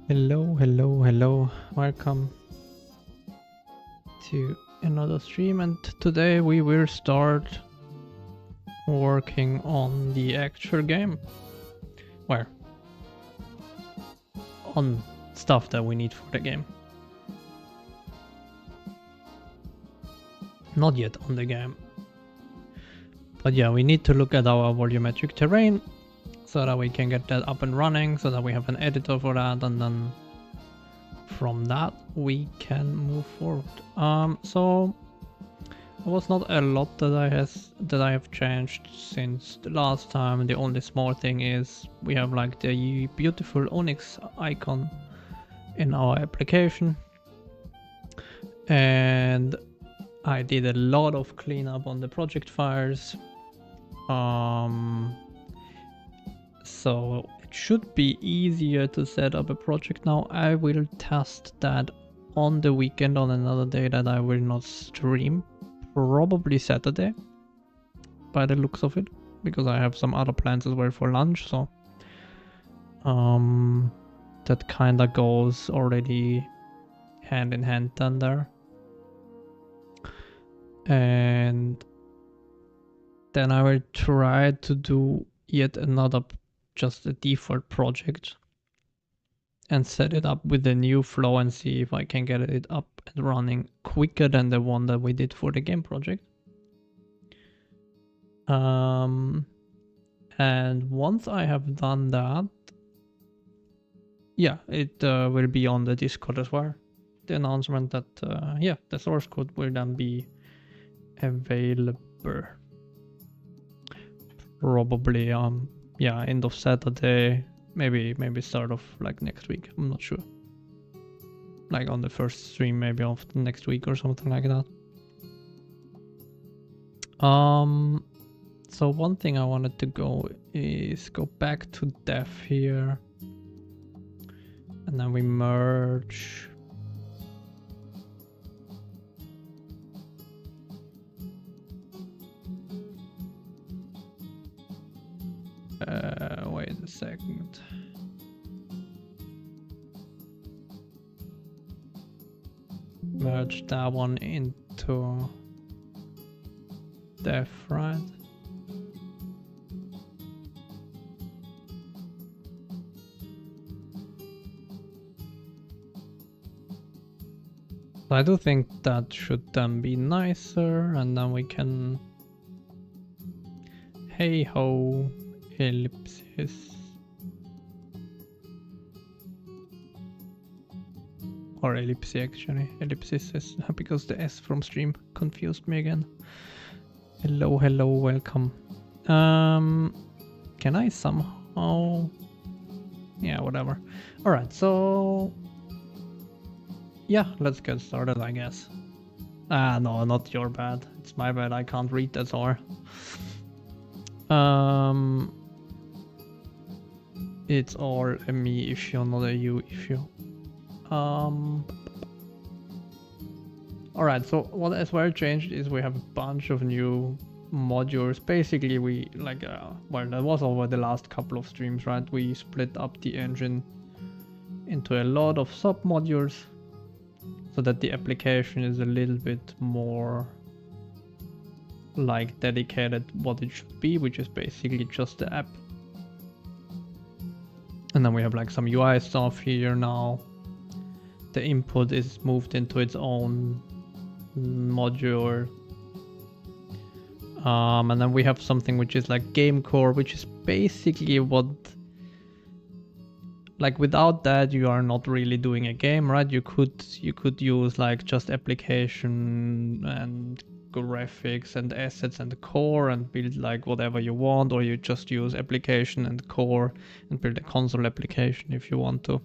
Hello, hello, hello. Welcome to another stream, and today we will start working on the actual game. Well, on stuff that we need for the game. Not yet on the game. But yeah, we need to look at our volumetric terrain so that we can get that up and running, so that we have an editor for that, and then from that we can move forward. So there was not a lot that I have changed since the last time. The only small thing is we have like the beautiful Onyx icon in our application, and I did a lot of cleanup on the project files. So it should be easier to set up a project now. I will test that on the weekend, on another day that I will not stream, probably Saturday by the looks of it, because I have some other plans as well for lunch. So that kind of goes already hand in hand then there. And then I will try to do yet another, just a default project, and set it up with the new flow and see if I can get it up and running quicker than the one that we did for the game project. And once I have done that, yeah, it will be on the Discord as well. The announcement that yeah, the source code will then be available. Probably yeah, end of Saturday, maybe start of like next week. I'm not sure. Like on the first stream maybe of the next week or something like that. So one thing I wanted to go back to dev here, and then we merge wait a second. Merge that one into dev, right? I do think that should then be nicer, and then we can hey ho ellipsis. Or ellipsis actually. Ellipsis is because the S from stream confused me again. Hello, hello, welcome. Can I somehow... Yeah, whatever. Alright, so... Yeah, let's get started, I guess. Ah, no, not your bad. It's my bad, I can't read, that's all. It's all a me issue, not a you issue. Alright, so what as well changed is we have a bunch of new modules. Basically, we like, well, that was over the last couple of streams, right? We split up the engine into a lot of sub-modules so that the application is a little bit more like dedicated what it should be, which is basically just the app. And then we have like some UI stuff here now. The input is moved into its own module. And then we have something which is like game core, which is basically what, like without that you are not really doing a game, right? You could use like just application and graphics and assets and core and build like whatever you want, or you just use application and core and build a console application if you want to.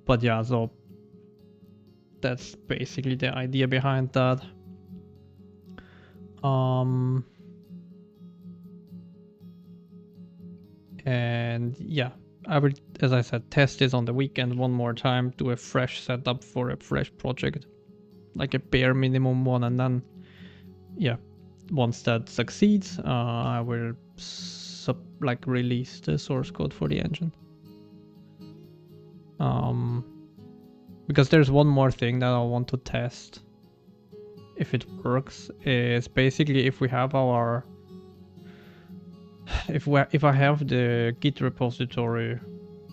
But yeah, so that's basically the idea behind that. And yeah, I will, as I said, test this on the weekend one more time, do a fresh setup for a fresh project, like a bare minimum one, and then yeah, once that succeeds, I will release the source code for the engine. Because there's one more thing that I want to test if it works, is basically if we have our if I have the Git repository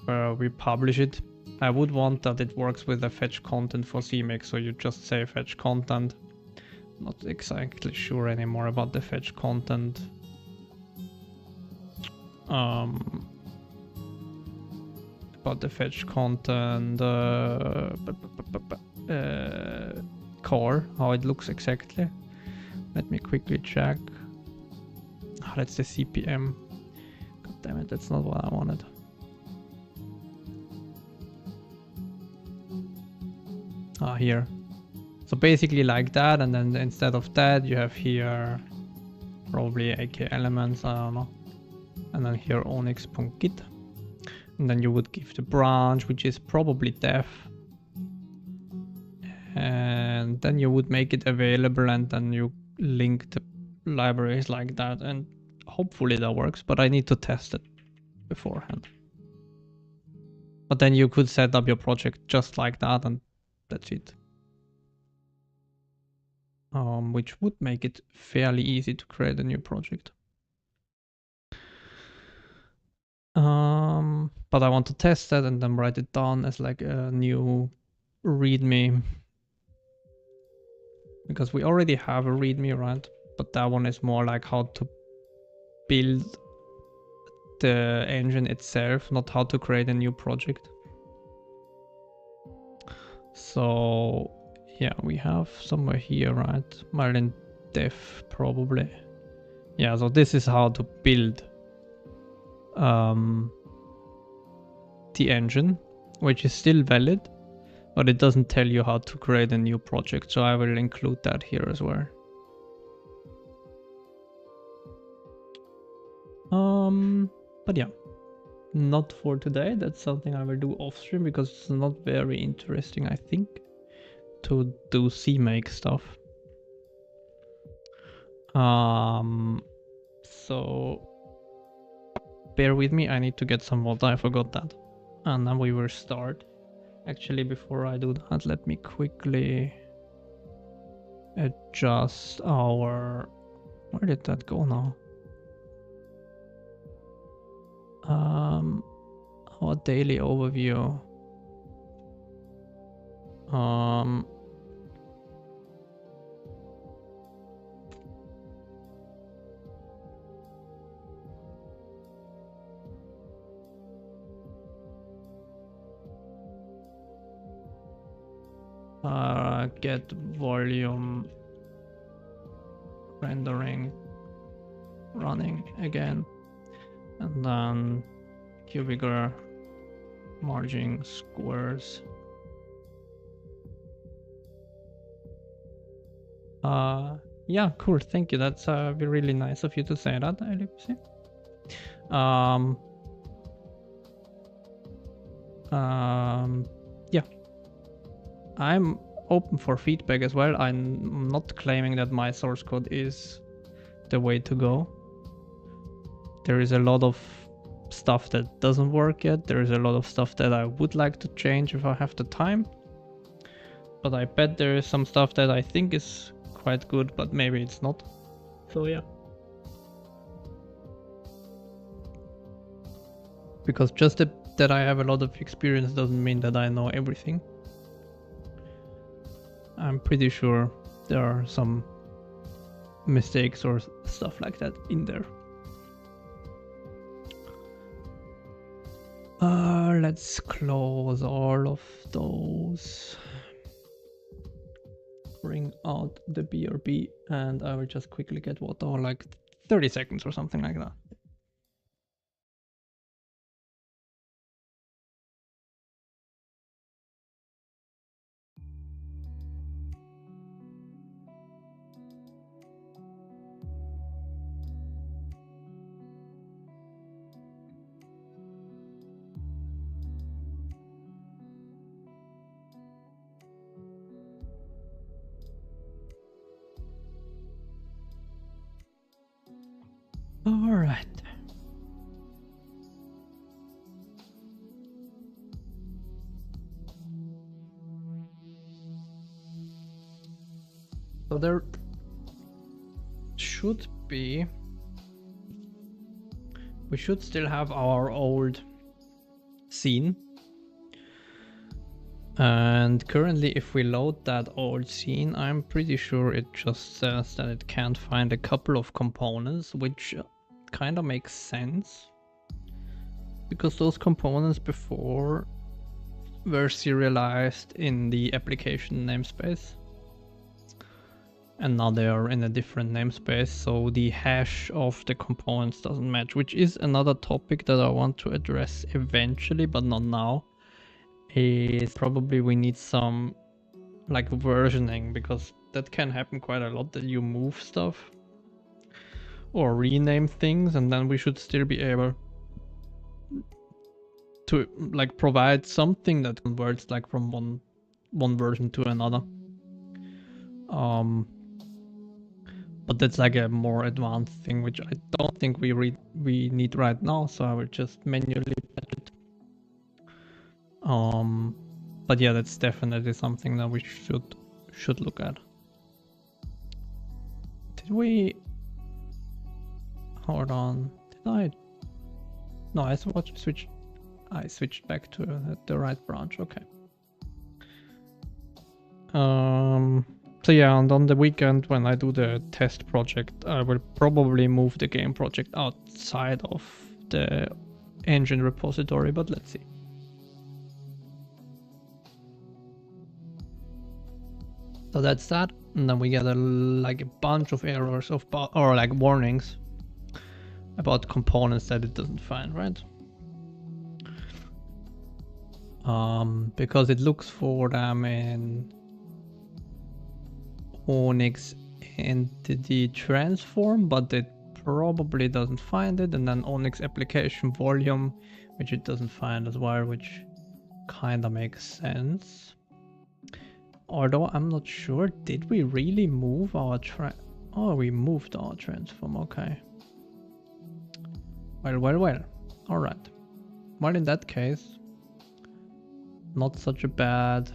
where we publish it, I would want that it works with the fetch content for CMake. So you just say fetch content. Not exactly sure anymore about the fetch content. About the fetch content core, how it looks exactly. Let me quickly check. Oh, that's the CPM. God damn it, that's not what I wanted. Ah, here. So basically like that, and then instead of that you have here probably AK elements, I don't know. And then here onyx.git. And then you would give the branch, which is probably def. And then you would make it available, and then you link the libraries like that, and hopefully that works, but I need to test it beforehand. But then you could set up your project just like that, and that's it. Which would make it fairly easy to create a new project. But I want to test that and then write it down as like a new README, because we already have a README, right? But that one is more like how to build the engine itself, not how to create a new project. So yeah, we have somewhere here, right? Marlin Def probably. Yeah, so this is how to build the engine, which is still valid, but it doesn't tell you how to create a new project. So I will include that here as well. But yeah, not for today. That's something I will do off stream because it's not very interesting, I think, to do CMake stuff. So bear with me, I need to get some water, I forgot that. And then we will start. Actually, before I do that, let me quickly adjust our... Where did that go now? Our daily overview. Get volume rendering running again, and then cubicle margin squares. Yeah, cool, thank you. That's really nice of you to say that, Ellipse. Yeah, I'm open for feedback as well. I'm not claiming that my source code is the way to go. There is a lot of stuff that doesn't work yet. There is a lot of stuff that I would like to change if I have the time. But I bet there is some stuff that I think is quite good, but maybe it's not. So yeah. Because just that I have a lot of experience doesn't mean that I know everything. I'm pretty sure there are some mistakes or stuff like that in there. Let's close all of those. Bring out the BRB, and I will just quickly get water, like 30 seconds or something like that. All right. So there should be, we should still have our old scene. And currently if we load that old scene, I'm pretty sure it just says that it can't find a couple of components, which kind of makes sense. Because those components before were serialized in the application namespace. And now they are in a different namespace, so the hash of the components doesn't match, which is another topic that I want to address eventually, but not now. Is probably we need some like versioning, because that can happen quite a lot, that you move stuff or rename things, and then we should still be able to like provide something that converts like from one version to another. But that's like a more advanced thing, which I don't think we need right now, so I will just manually patch it. But yeah, that's definitely something that we should look at. Did we? Hold on. Did I? No, I switched back to the right branch. Okay. So yeah, and on the weekend when I do the test project, I will probably move the game project outside of the engine repository, but let's see. So that's that, and then we get like a bunch of errors or like warnings about components that it doesn't find, right? Because it looks for them in Onyx entity transform, but it probably doesn't find it, and then Onyx application volume, which it doesn't find as well, which kind of makes sense. Although I'm not sure, did we really move our oh, we moved our transform, okay. Well. Alright. Well, in that case, not such a bad,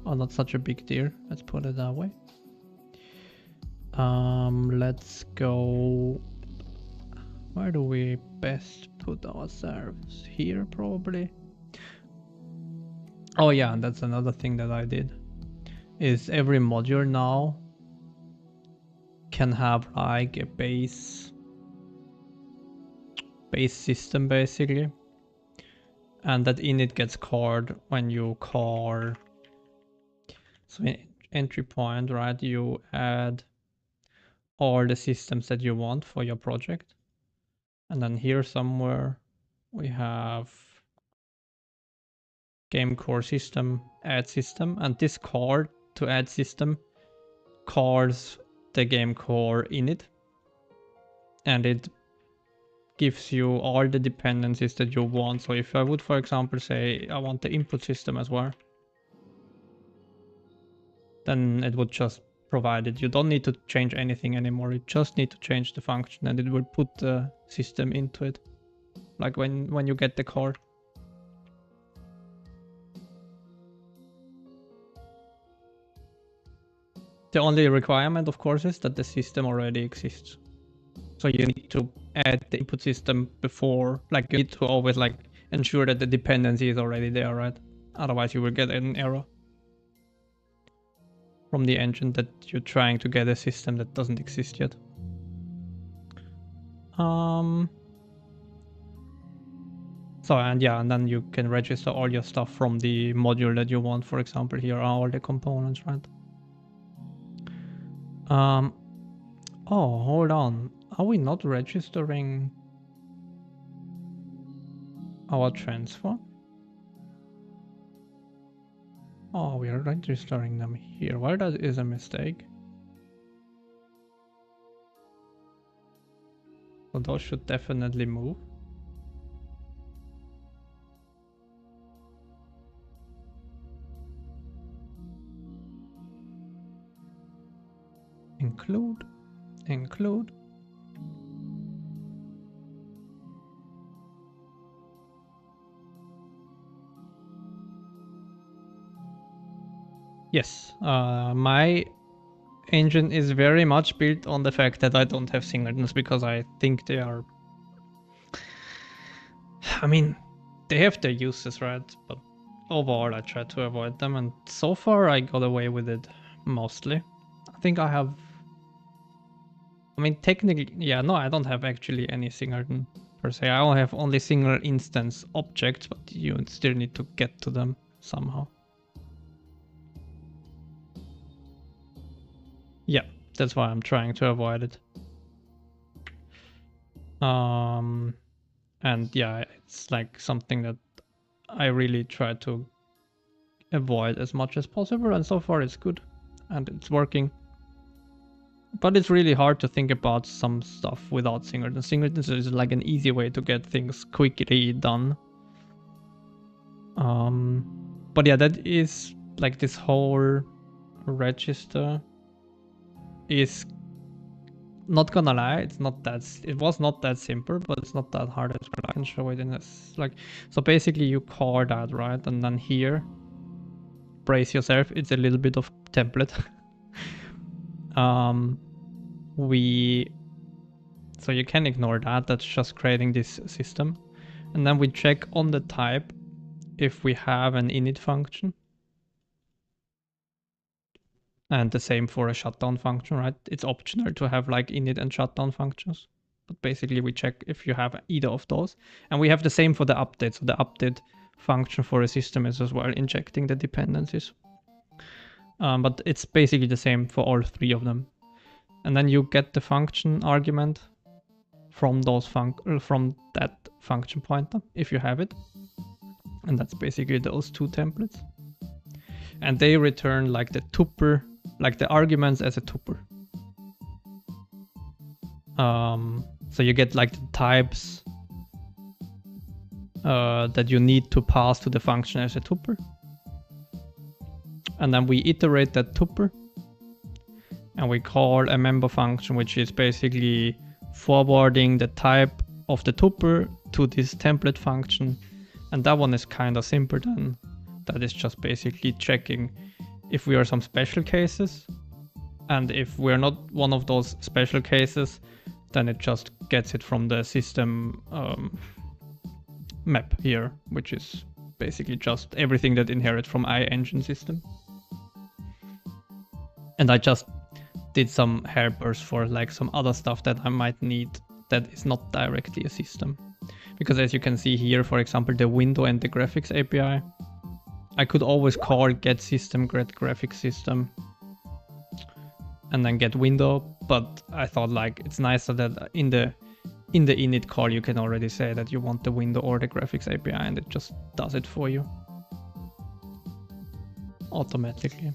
or not such a big deal, let's put it that way. Let's go, where do we best put ourselves? Here, probably. Oh yeah, and that's another thing that I did, is every module now can have like a base system basically, and that init gets called when you call, so in entry point, right, you add all the systems that you want for your project, and then here somewhere we have game core system, add system, and this call to add system calls the game core init, and it gives you all the dependencies that you want. So if I would, for example, say I want the input system as well, then it would just provide it. You don't need to change anything anymore. You just need to change the function, and it will put the system into it, like when you get the call. The only requirement, of course, is that the system already exists. So you need to add the input system before, like you need to always like ensure that the dependency is already there, right? Otherwise you will get an error from the engine that you're trying to get a system that doesn't exist yet. So, and yeah, and then you can register all your stuff from the module that you want. For example, here are all the components, right? Oh, hold on. Are we not registering our transform? Oh, we are registering them here. Well, that is a mistake. So those should definitely move. Include. Yes, my engine is very much built on the fact that I don't have singletons, because I think they are... I mean, they have their uses, right? But overall I try to avoid them, and so far I got away with it mostly. I think I have... I mean, technically, yeah, no, I don't have actually any singleton per se. I only have only single instance objects, but you still need to get to them somehow. Yeah, that's why I'm trying to avoid it. And yeah, it's like something that I really try to avoid as much as possible, and so far it's good and it's working. But it's really hard to think about some stuff without singletons. Singletons is like an easy way to get things quickly done. But yeah, that is like this whole register is, not gonna lie, it was not that simple, but it's not that hard as well. I can show it in this, like, so basically you call that, right? And then here, brace yourself, it's a little bit of template. So you can ignore that, that's just creating this system. And then we check on the type if we have an init function. And the same for a shutdown function, right? It's optional to have like init and shutdown functions. But basically we check if you have either of those. And we have the same for the update. So the update function for a system is as well injecting the dependencies. But it's basically the same for all three of them. And then you get the function argument from from that function pointer, if you have it. And that's basically those two templates. And they return like the tuple, like the arguments as a tuple. So you get like the types that you need to pass to the function as a tuple. And then we iterate that tuple. And we call a member function, which is basically forwarding the type of the tuple to this template function. And that one is kind of simple then. That is just basically checking if we are some special cases. And if we're not one of those special cases, then it just gets it from the system map here, which is basically just everything that inherits from Engine system. And I just did some helpers for like some other stuff that I might need that is not directly a system. Because as you can see here, for example, the window and the graphics API, I could always call get system, get graphics system, and then get window. But I thought like it's nicer that in the init call you can already say that you want the window or the graphics API, and it just does it for you automatically.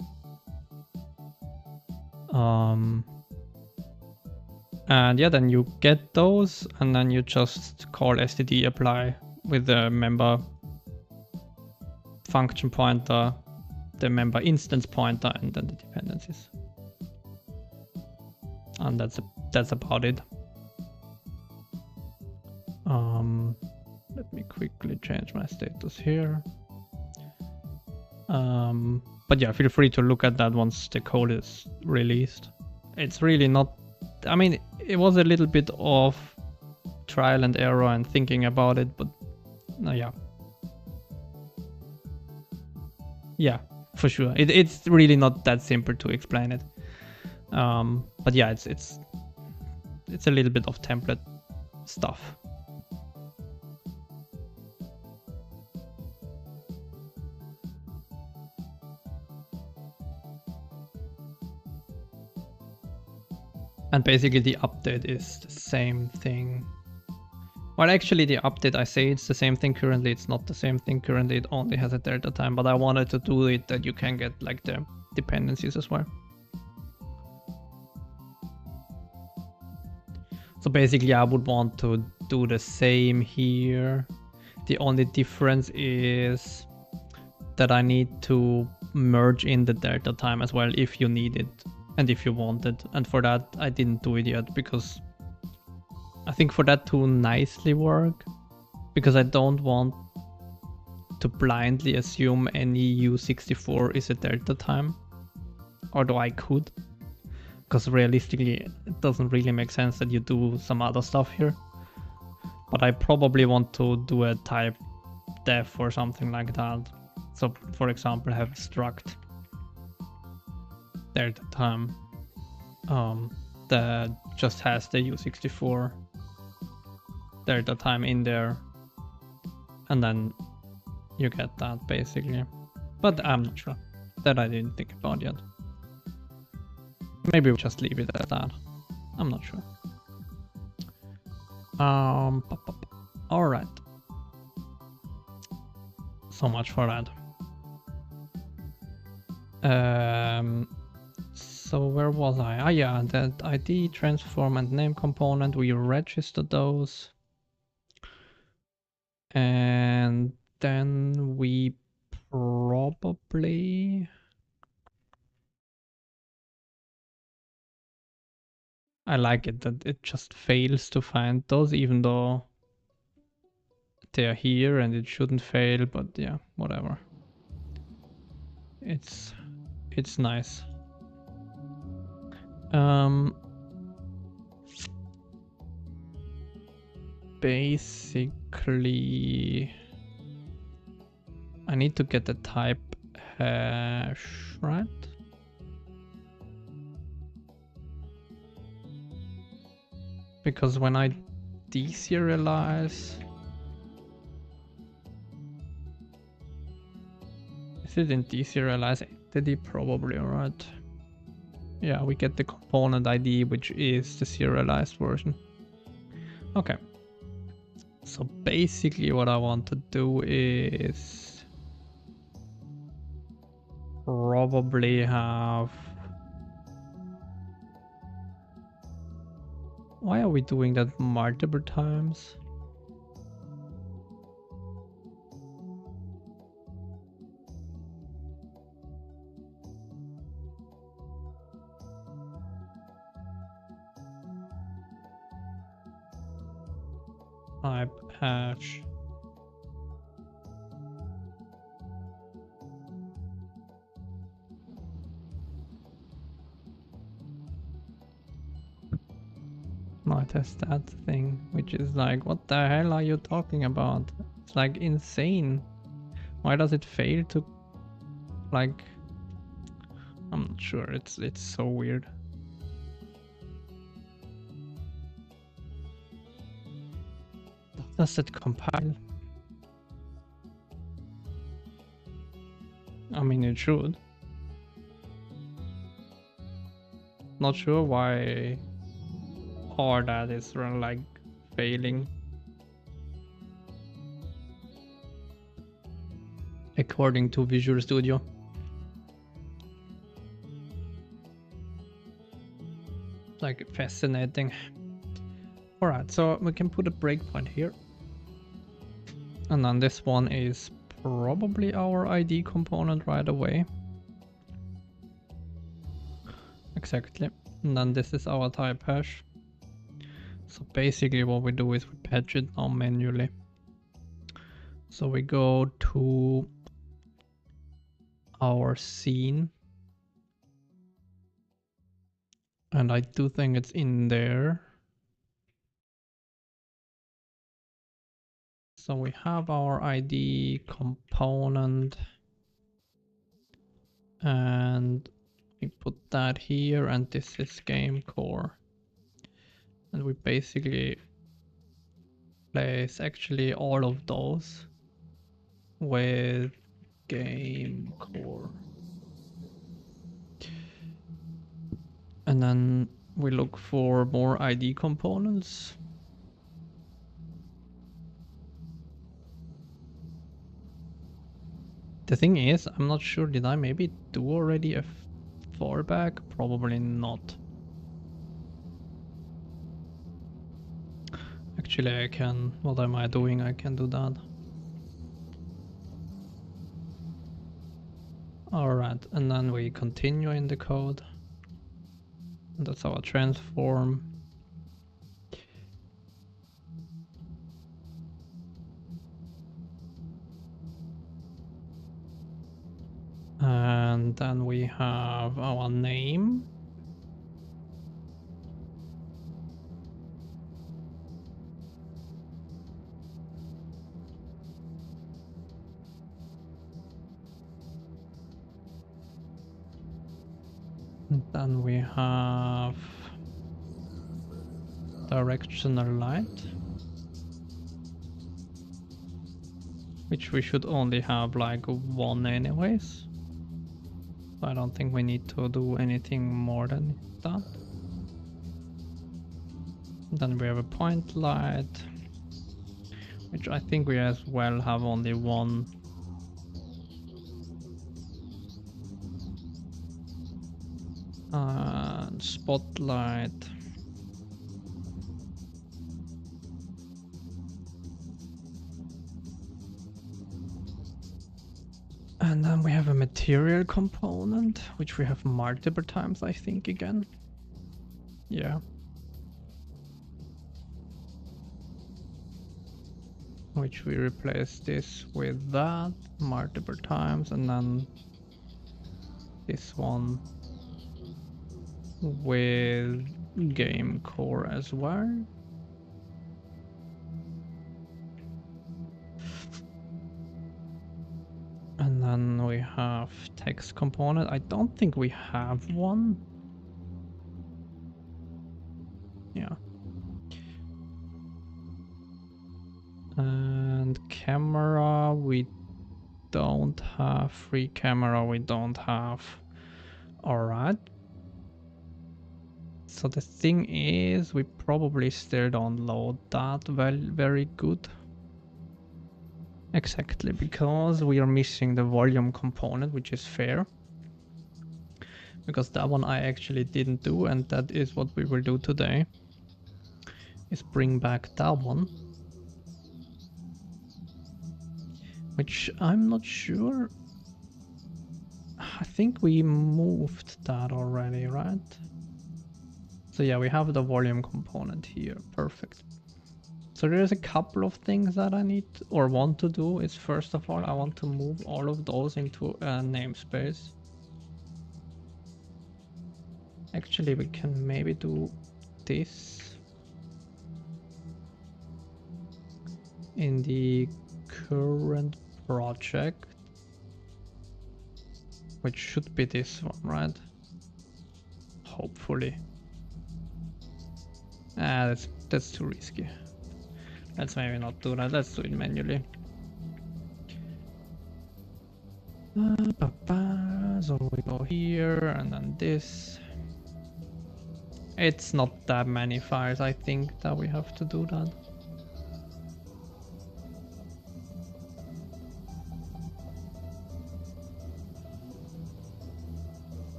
And yeah, then you get those, and then you just call std apply with the member function pointer, the member instance pointer, and then the dependencies. And that's about it. Let me quickly change my status here. But yeah, feel free to look at that once the code is released. It's really not, I mean, it was a little bit of trial and error and thinking about it, but yeah. Yeah, for sure. It's really not that simple to explain it. But yeah, it's a little bit of template stuff. And basically the update is the same thing. Well, actually the update, I say it's the same thing currently. It's not the same thing currently. It only has a delta time, but I wanted to do it that you can get like the dependencies as well. So basically I would want to do the same here. The only difference is that I need to merge in the delta time as well if you need it and if you want it. And for that I didn't do it yet because I think for that to nicely work, because I don't want to blindly assume any U64 is a delta time, although I could. because realistically it doesn't really make sense that you do some other stuff here. But I probably want to do a type def or something like that. So for example, have struct there at the time that just has the U64 there at the time in there, and then you get that basically. But I'm not sure. That I didn't think about yet. Maybe we'll just leave it at that. I'm not sure. All right. So much for that. So where was I? Ah, yeah, that ID, transform, and name component. We register those, and then we probably. I like it that it just fails to find those, even though they're here and it shouldn't fail, but yeah, whatever. It's nice. Basically I need to get the type hash, right? Because when I deserialize, is it in deserialize entity? Probably, right? Yeah, we get the component ID, which is the serialized version. Okay. So basically what I want to do is probably have... Why are we doing that multiple times? Type hash. No, it has that thing, which is like, what the hell are you talking about? It's like insane. Why does it fail to, like, I'm not sure. It's so weird. Does it compile? I mean, it should. Not sure why all that is like failing. According to Visual Studio. Like fascinating. Alright, so we can put a breakpoint here. And then this one is probably our ID component right away. Exactly. And then this is our type hash. So basically what we do is we patch it now manually. So we go to our scene. And I do think it's in there. So we have our ID component. And we put that here, and this is game core. And we basically place actually all of those with game core. And then we look for more ID components. The thing is, I'm not sure, did I maybe do already a fallback? Probably not. Actually, I can, what am I doing? I can do that. Alright, and then we continue in the code. And that's our transform. And then we have our name. And then we have directional light, which we should only have like one anyways. So I don't think we need to do anything more than that. And then we have a point light, which I think we as well have only one. And spotlight. And then we have a material component, which we have multiple times, I think, again. Yeah. Which we replace this with that multiple times, and then this one with game core as well. And then we have text component. I don't think we have one. Yeah. And camera, we don't have. Free camera, we don't have. Alright. So the thing is, we probably still don't load that very good. Exactly, because we are missing the volume component, which is fair. Because that one I actually didn't do, and that is what we will do today. Is bring back that one. Which I'm not sure. I think we moved that already, right? So yeah, we have the volume component here. Perfect. So there's a couple of things that I need or want to do. Is first of all, I want to move all of those into a namespace. Actually, we can maybe do this in the current project, which should be this one, right? Hopefully. That's too risky. Let's maybe not do that. Let's do it manually. So we go here and then this. It's not that many files, I think, that we have to do that.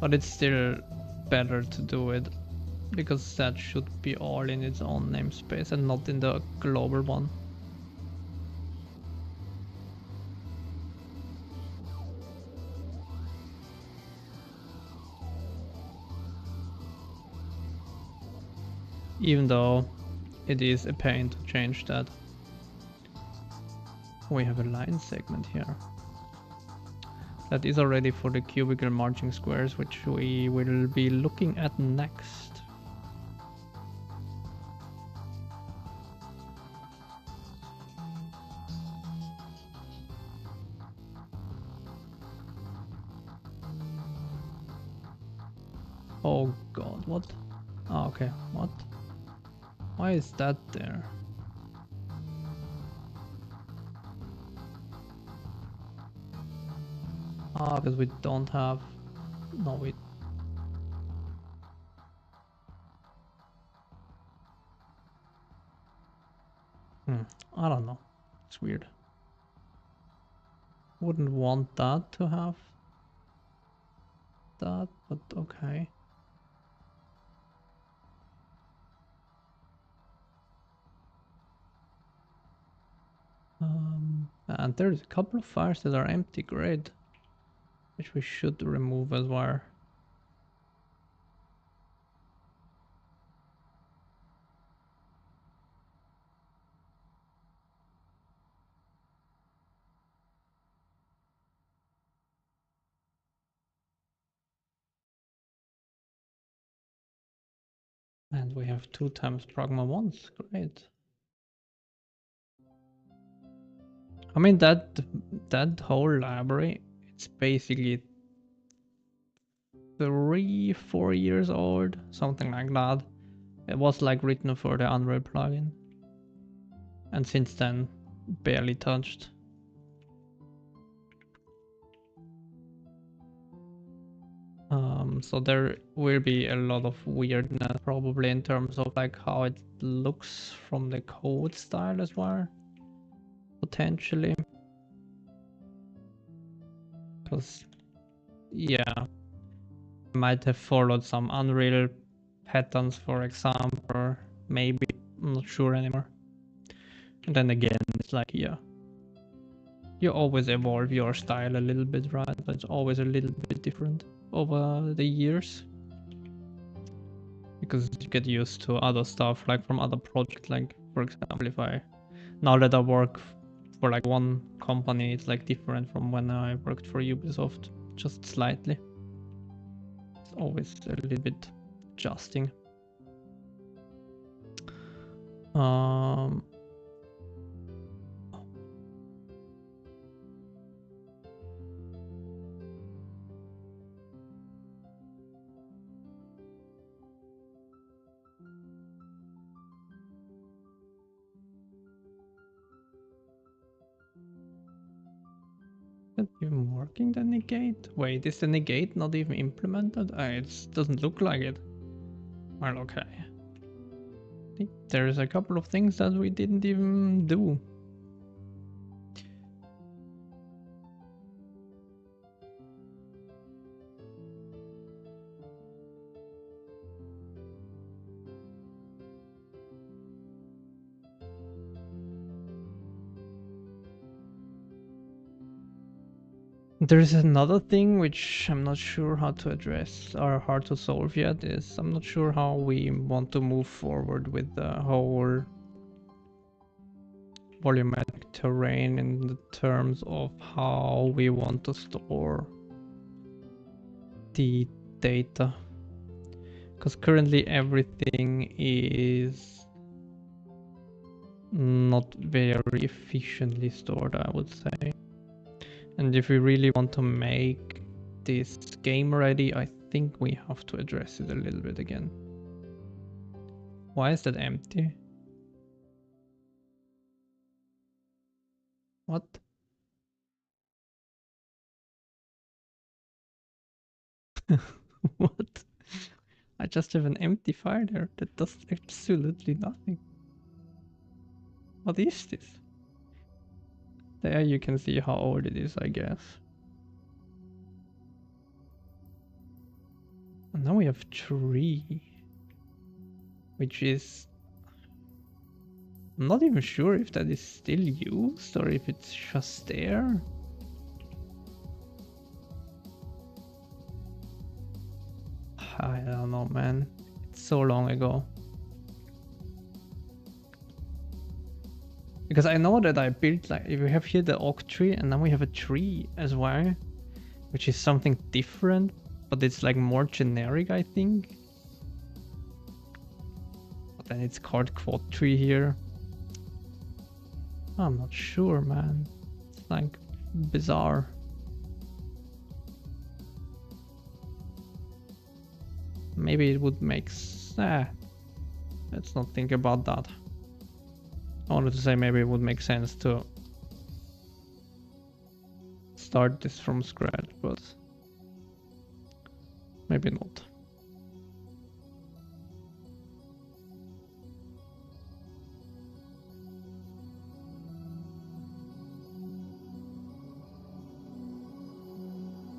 But it's still better to do it, because that should be all in its own namespace and not in the global one. Even though it is a pain to change that. We have a line segment here. That is already for the cubical margin squares, which we will be looking at next. Oh god, what? Oh, okay, what? Why is that there? Ah, because we don't have... No, we... I don't know. It's weird. Wouldn't want that to have that, but okay. And there's a couple of files that are empty, great. Which we should remove as well. And we have 2 times pragma once, great. I mean, that whole library, it's basically 4 years old, something like that. It was like written for the Unreal plugin, and since then barely touched. So there will be a lot of weirdness probably in terms of like how it looks from the code style as well, potentially. Because yeah, I might have followed some Unreal patterns, for example, maybe, I'm not sure anymore. And then again, it's like, yeah, you always evolve your style a little bit, right? But it's always a little bit different over the years, because you get used to other stuff, like from other projects. Like, for example, if I now that I work for like one company, it's like different from when I worked for Ubisoft, just slightly. It's always a little bit adjusting. Not even working, the negate? Wait, is the negate not even implemented? It doesn't look like it. Well, okay. I think there's a couple of things that we didn't even do. There's another thing which I'm not sure how to address or how to solve yet, is I'm not sure how we want to move forward with the whole volumetric terrain in the terms of how we want to store the data. Because currently everything is not very efficiently stored, I would say. And if we really want to make this game ready, I think we have to address it a little bit again. Why is that empty? What? What? I just have an empty file there that does absolutely nothing. What is this? There you can see how old it is, I guess. And now we have tree, which is... I'm not even sure if that is still used or if it's just there. I don't know, man. It's so long ago. Because I know that I built, like, if we have here the oak tree and then we have a tree as well, which is something different, but it's like more generic, I think. But then it's called quad tree here. I'm not sure, man. It's like bizarre. Maybe it would make sense. Let's not think about that. I wanted to say maybe it would make sense to start this from scratch, but maybe not.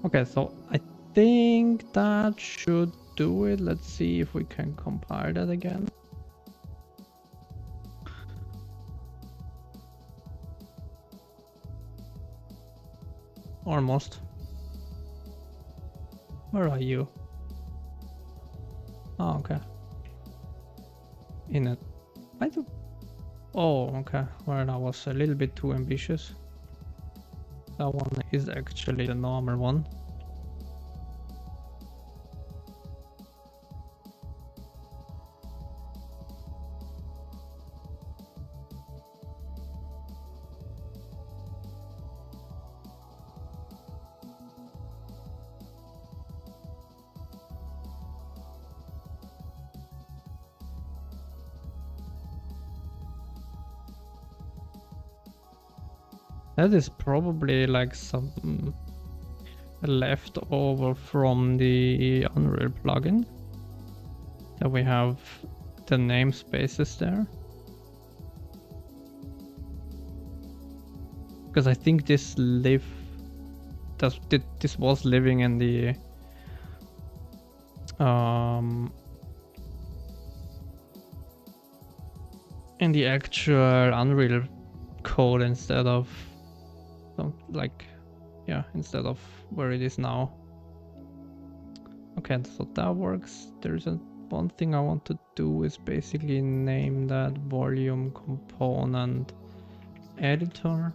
Okay, so I think that should do it. Let's see if we can compile that again. Almost. Where are you? Oh, okay. In it. I do. Oh, okay. Well, that was a little bit too ambitious. That one is actually the normal one. That is probably like some leftover from the Unreal plugin. That we have the namespaces there. Because I think this was living in the actual Unreal code instead of instead of where it is now. Okay, so that works. There's one thing I want to do is basically name that volume component editor,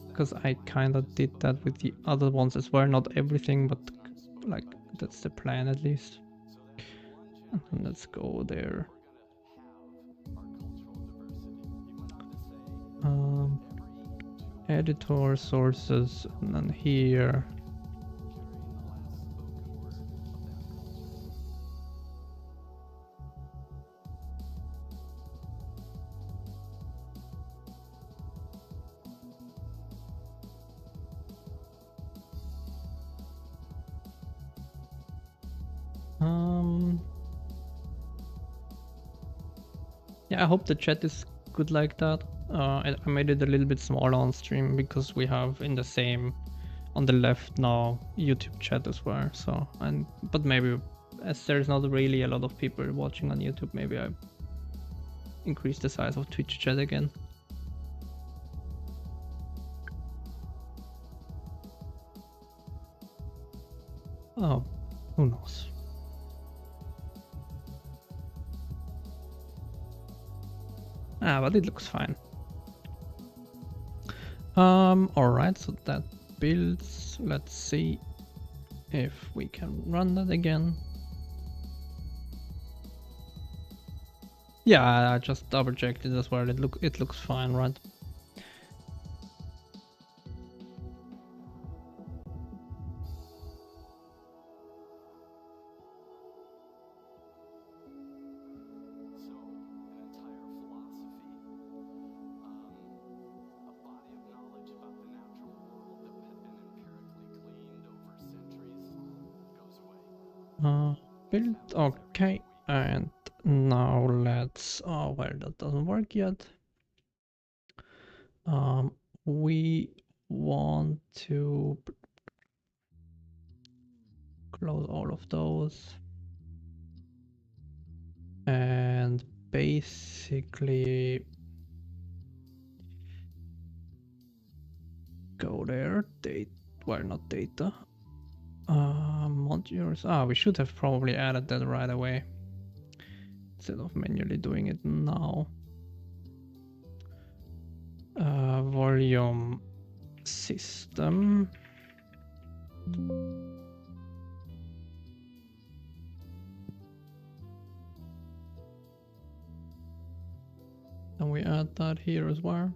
because I kind of did that with the other ones as well. Not everything, but like that's the plan at least. And let's go there. Editor sources, and then here. Yeah, I hope the chat is good like that. I made it a little bit smaller on stream because we have in the same on the left now YouTube chat as well. So but maybe as there's not really a lot of people watching on YouTube, maybe I increase the size of Twitch chat again. Oh, who knows? But it looks fine. Alright, so that builds. Let's see if we can run that again. Yeah, I just double checked it as well. It looks fine, right? Build, okay, and now let's, well, that doesn't work yet. We want to close all of those and basically go there. Not data. Modules. We should have probably added that right away instead of manually doing it now. Volume system. And we add that here as well.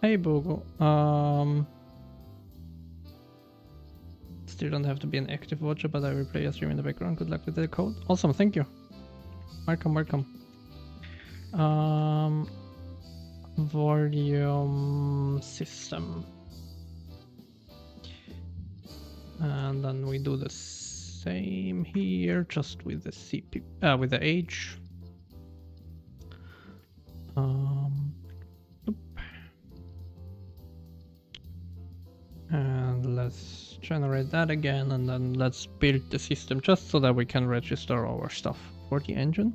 Hey Bogo, still don't have to be an active watcher, but I will play a stream in the background. Good luck with the code. Awesome, thank you. Welcome. Volume system. And then we do the same here, just with the CP, with the H. And let's generate that again, and then let's build the system just so that we can register our stuff for the engine.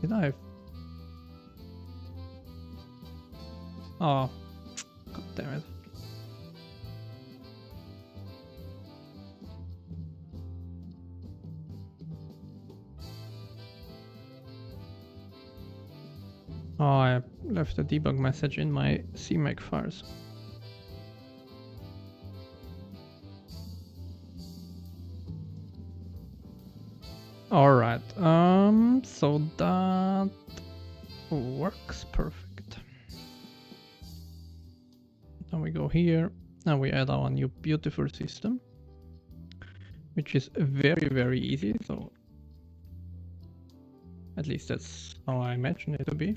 Did I? Oh, god damn it. Oh, I left a debug message in my CMake files. Alright, so that works perfect. Then we go here and we add our new beautiful system, which is very, very easy. So at least that's how I imagine it to be.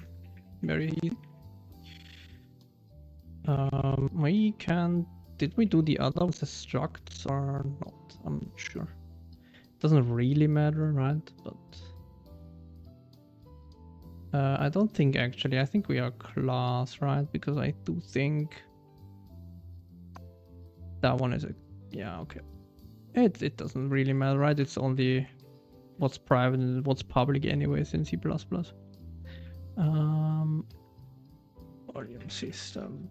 Very easy. We can, did we do the other with the structs or not? I'm not sure. Doesn't really matter, right? But I don't think actually. I think we are class, right? Because I do think that one is a, yeah, okay. It doesn't really matter, right? It's only what's private and what's public anyways in C++. Volume system.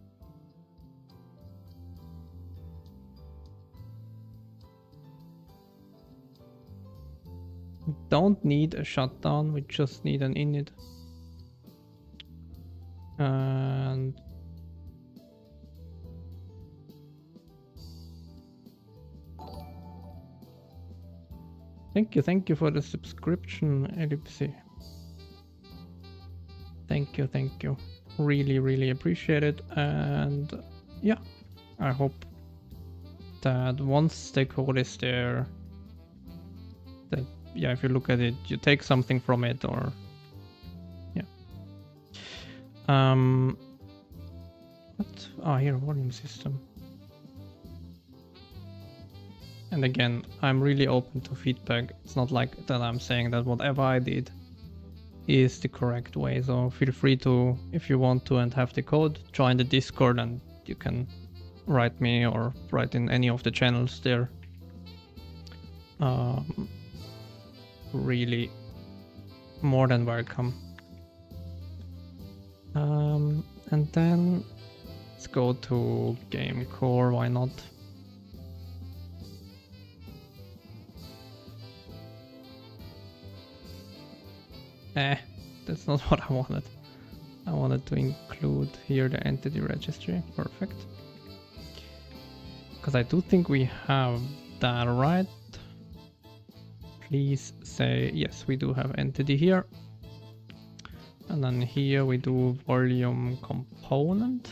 We don't need a shutdown, we just need an init. And thank you for the subscription, Ellipsy. Thank you. Really appreciate it. And yeah, I hope that once the code is there, that, yeah, if you look at it, you take something from it, or yeah. What? Oh, here, volume system. And again, I'm really open to feedback. It's not like that I'm saying that whatever I did is the correct way. So feel free to, if you want to and have the code, join the Discord and you can write me or write in any of the channels there. Really more than welcome. And then let's go to game core, why not? That's not what I wanted. I wanted to include here the entity registry. Perfect. Because I do think we have that, right? Please say yes, we do have entity here. And then here we do volume component.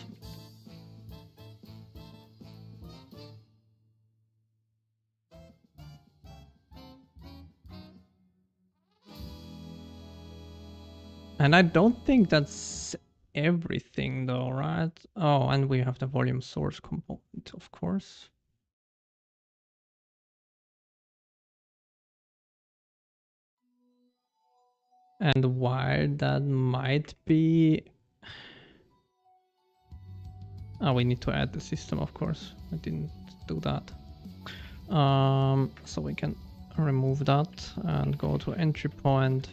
And I don't think that's everything though, right? Oh, and we have the volume source component, of course. And while that might be... Oh, we need to add the system, of course. I didn't do that. So we can remove that and go to entry point.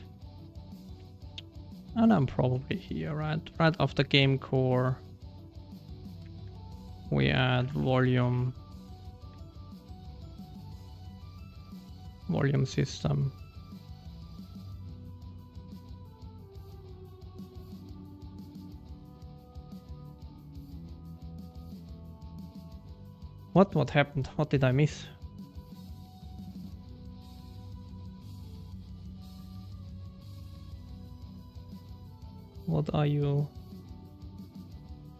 And I'm probably here, right? Right after game core, we add volume system. What happened? What did I miss? What are you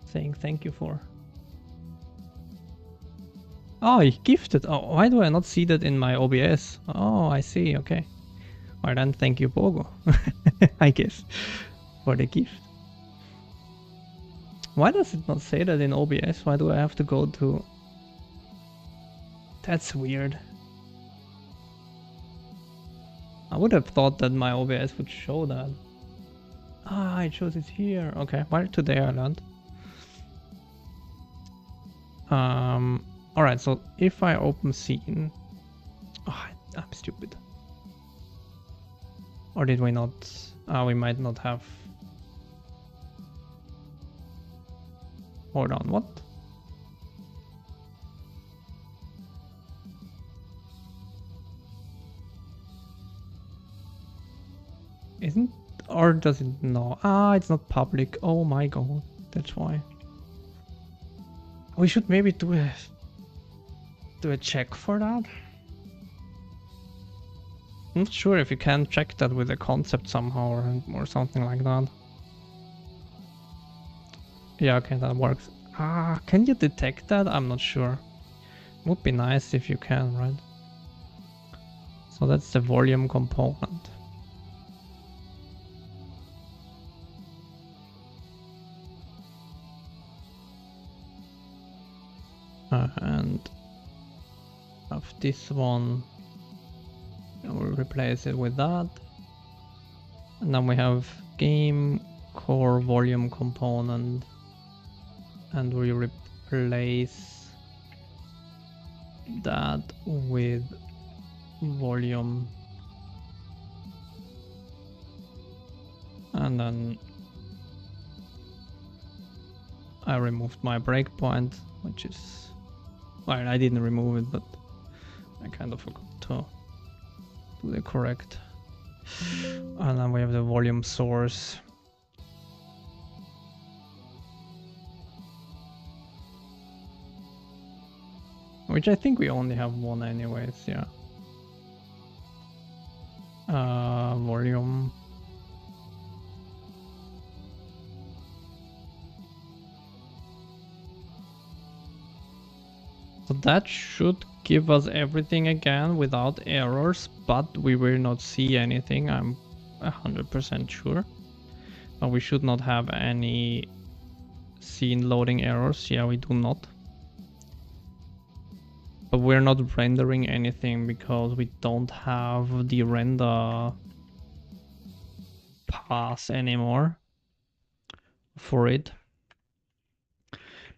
saying thank you for? Oh, he gifted. Oh, why do I not see that in my OBS? Oh, I see. Okay. Well then, thank you, Pogo. I guess for the gift. Why does it not say that in OBS? Why do I have to go to... That's weird. I would have thought that my OBS would show that. Ah, it shows it here. Okay, well, today I learned. Alright, so if I open scene... Oh, I'm stupid. Or did we not? We might not have... Hold on, what? Isn't... Or does it know? Ah, it's not public. Oh my god, that's why. We should maybe do a check for that. I'm not sure if you can check that with a concept somehow or something like that. Yeah, okay, that works. Ah, can you detect that? I'm not sure. Would be nice if you can, right? So that's the volume component. And of this one, we'll replace it with that. And then we have game core volume component, and we replace that with volume, and then I removed my breakpoint, which is, well, I didn't remove it, but I kind of forgot to do the correct. And then we have the volume source. Which I think we only have one anyways, yeah. Volume. So that should give us everything again without errors, but we will not see anything, I'm 100% sure. But we should not have any scene loading errors. Yeah, we do not. But we're not rendering anything because we don't have the render pass anymore for it.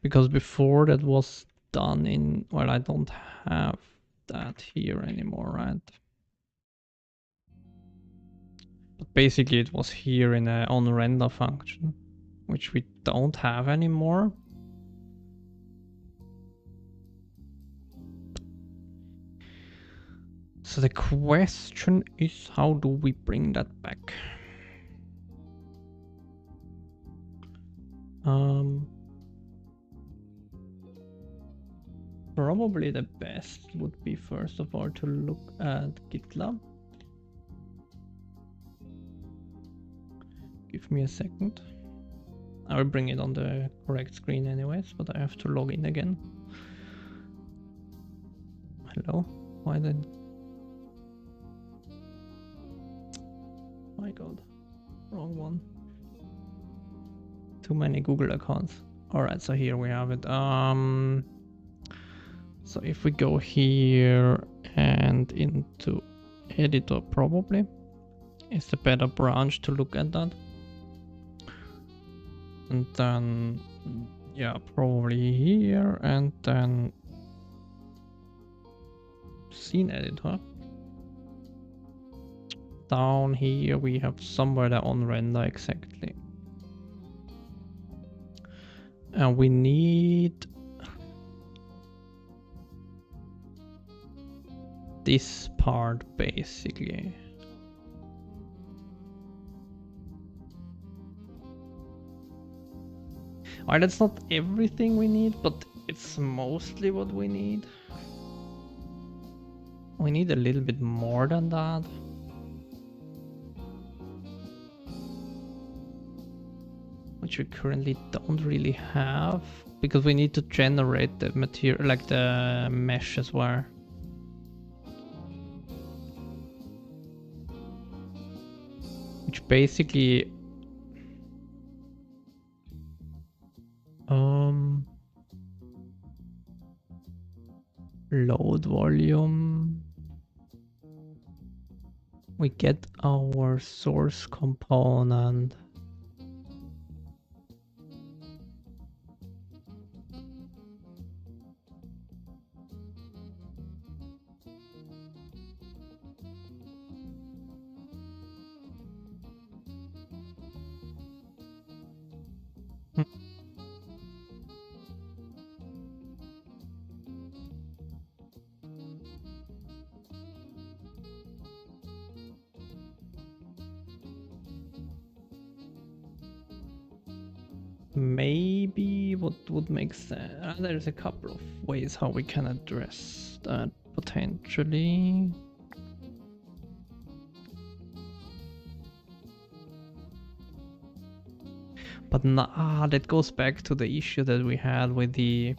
Because before that was done in, well, I don't have that here anymore, right? But basically it was here in a on render function, which we don't have anymore. So the question is, how do we bring that back? Probably the best would be first of all to look at GitLab. Give me a second. I will bring it on the correct screen anyways, but I have to log in again. Hello? Why then? My god. Wrong one. Too many Google accounts. Alright, so here we have it. So if we go here and into editor, probably is the better branch to look at that. And then, yeah, probably here, and then scene editor. Down here we have somewhere the on render exactly. And we need this part basically. Alright, that's not everything we need, but it's mostly what we need. We need a little bit more than that. Which we currently don't really have, because we need to generate the material, like the mesh as well. Which basically load volume. We get our source component. maybe what would make sense, there's a couple of ways how we can address that potentially. But that goes back to the issue that we had with the,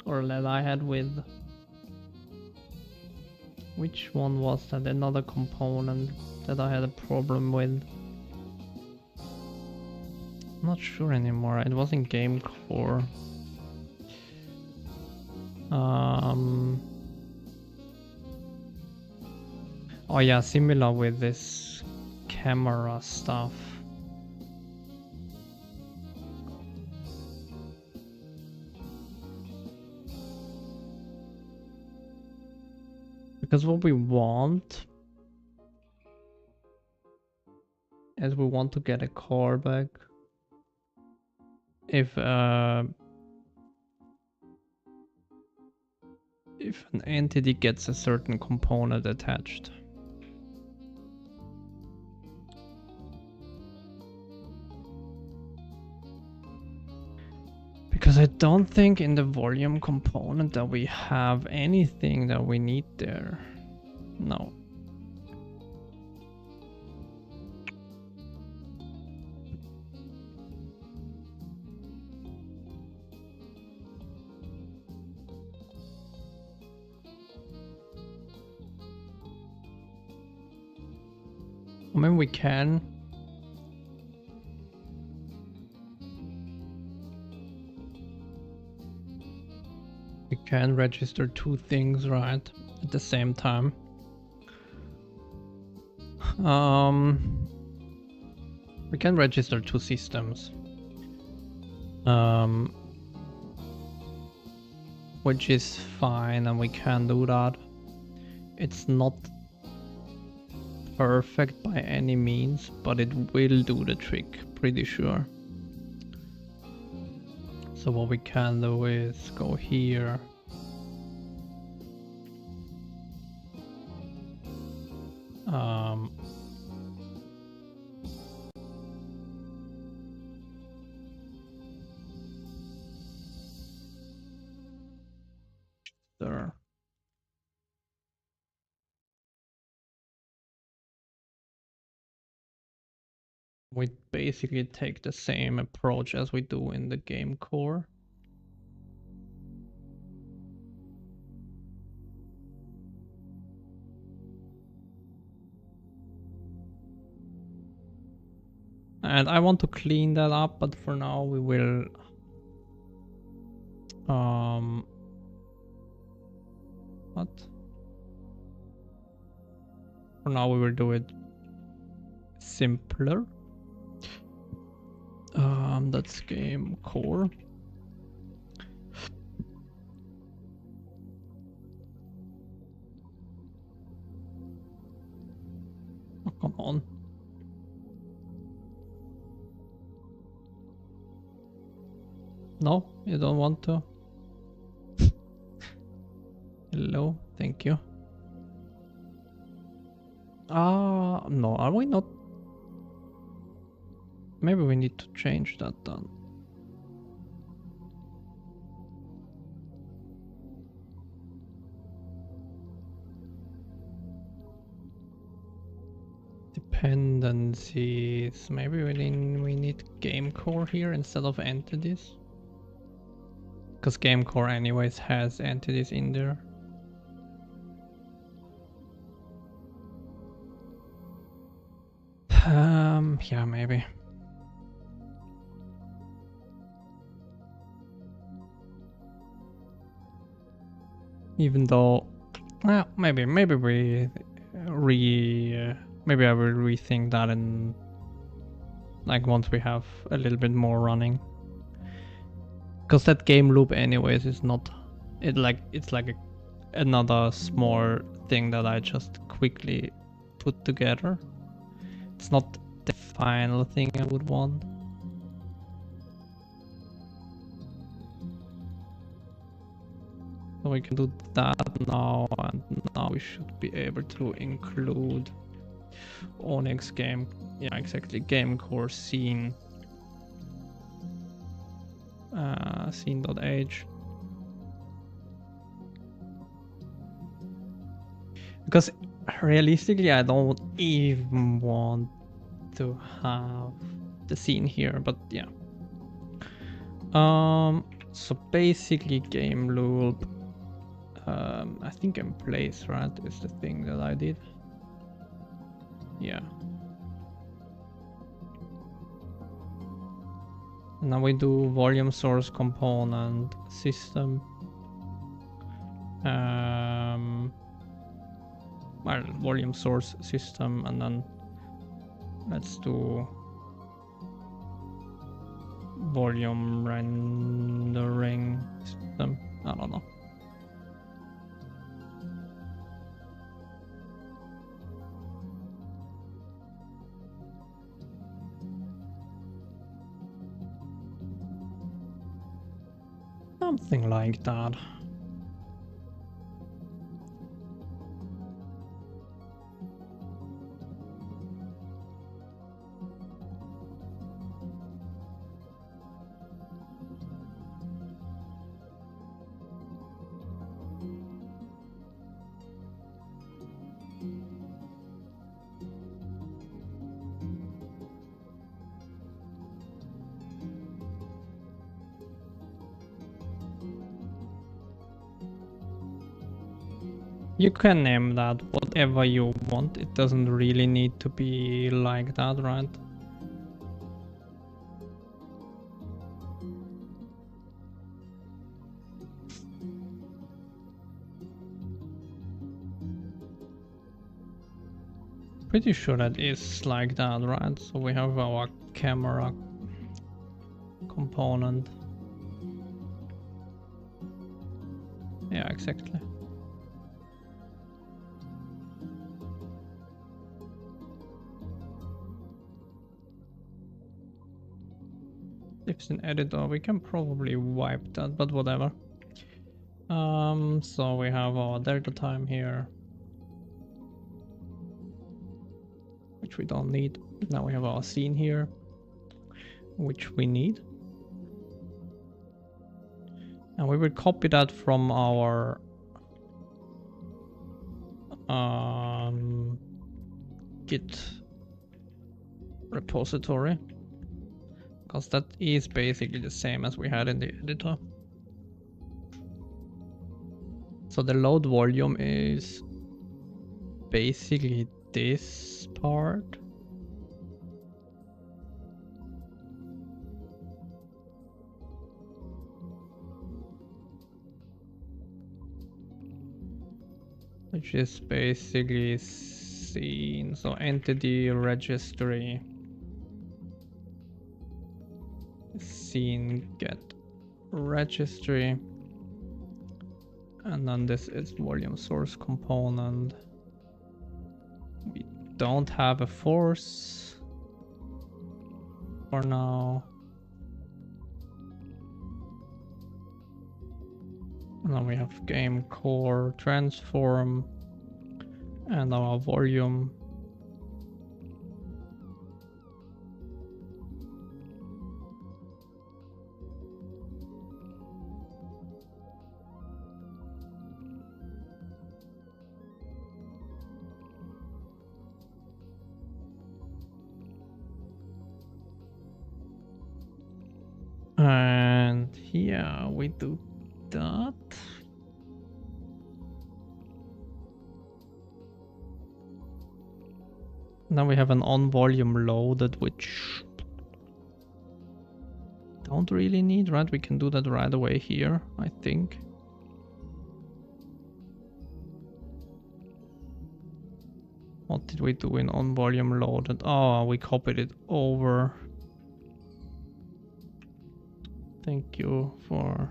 or that I had with, which one was that? Another component that I had a problem with. I'm not sure anymore. It was in game core. Oh yeah, similar with this camera stuff. Because what we want is we want to get a core back. If an entity gets a certain component attached. Because I don't think in the volume component that we have anything that we need there. No. I mean, we can. We can register two things, right, at the same time. We can register two systems. Which is fine, and we can do that. It's not perfect by any means, but it will do the trick, pretty sure. So what we can do is go here. There. We basically take the same approach as we do in the game core. And I want to clean that up, but for now we will what? For now we will do it simpler. That's game core. Oh, come on. No, you don't want to? Hello, thank you. No, are we not? Maybe we need to change that then. Dependencies. Maybe we need game core here instead of entities. Because game core anyways has entities in there. Yeah, maybe. Even though, well, maybe we maybe I will rethink that in like once we have a little bit more running. Because that game loop anyways is not, it's like another small thing that I just quickly put together. It's not the final thing I would want. So we can do that now, and now we should be able to include Onyx game, yeah, exactly, game core scene. scene.age. Because realistically, I don't even want to have the scene here, but yeah. So basically game loop, I think in place, right, is the thing that I did. Yeah. Now we do volume source component system. Well, volume source system, and then let's do volume rendering system. I don't know. Something like that. You can name that whatever you want. It doesn't really need to be like that, right? Pretty sure that is like that, right? So we have our camera component. Yeah, exactly. If it's an editor, we can probably wipe that, but whatever. So we have our delta time here, which we don't need. Now we have our scene here, which we need. And we will copy that from our Git repository, because that is basically the same as we had in the editor. So the load volume is basically this part. Which is basically scene, so entity registry, scene get registry, and then this is volume source component. We don't have a force for now. And then we have game core transform and our volume. And yeah, we do that. Now we have an on volume loaded, which don't really need, right? We can do that right away here, I think. What did we do in on volume loaded? Oh, we copied it over. Thank you for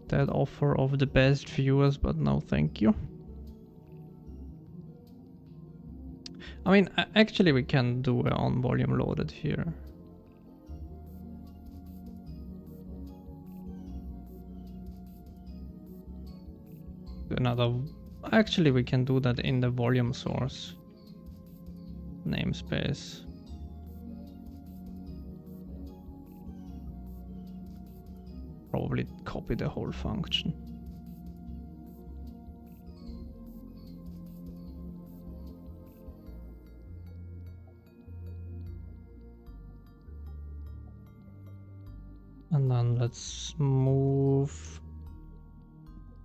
that offer of the best viewers, but no thank you. I mean, actually we can do a on volume loaded here. Actually we can do that in the volume source namespace. probably copy the whole function. And then let's move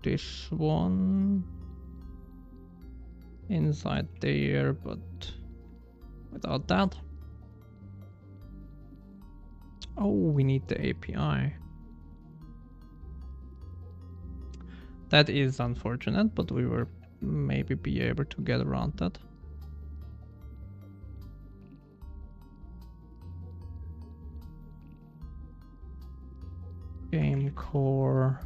this one inside there, but without that. Oh, we need the API. That is unfortunate, but we will maybe be able to get around that. Game core.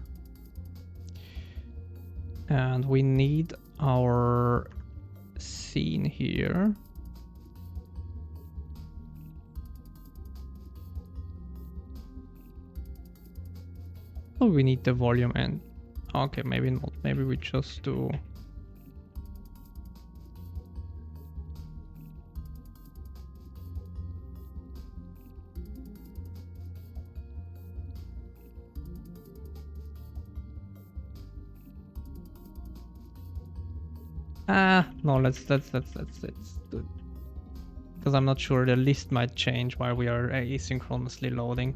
And we need our scene here. Oh, we need the volume and okay, maybe not. Maybe we just do no, let's do it. Because I'm not sure the list might change while we are asynchronously loading.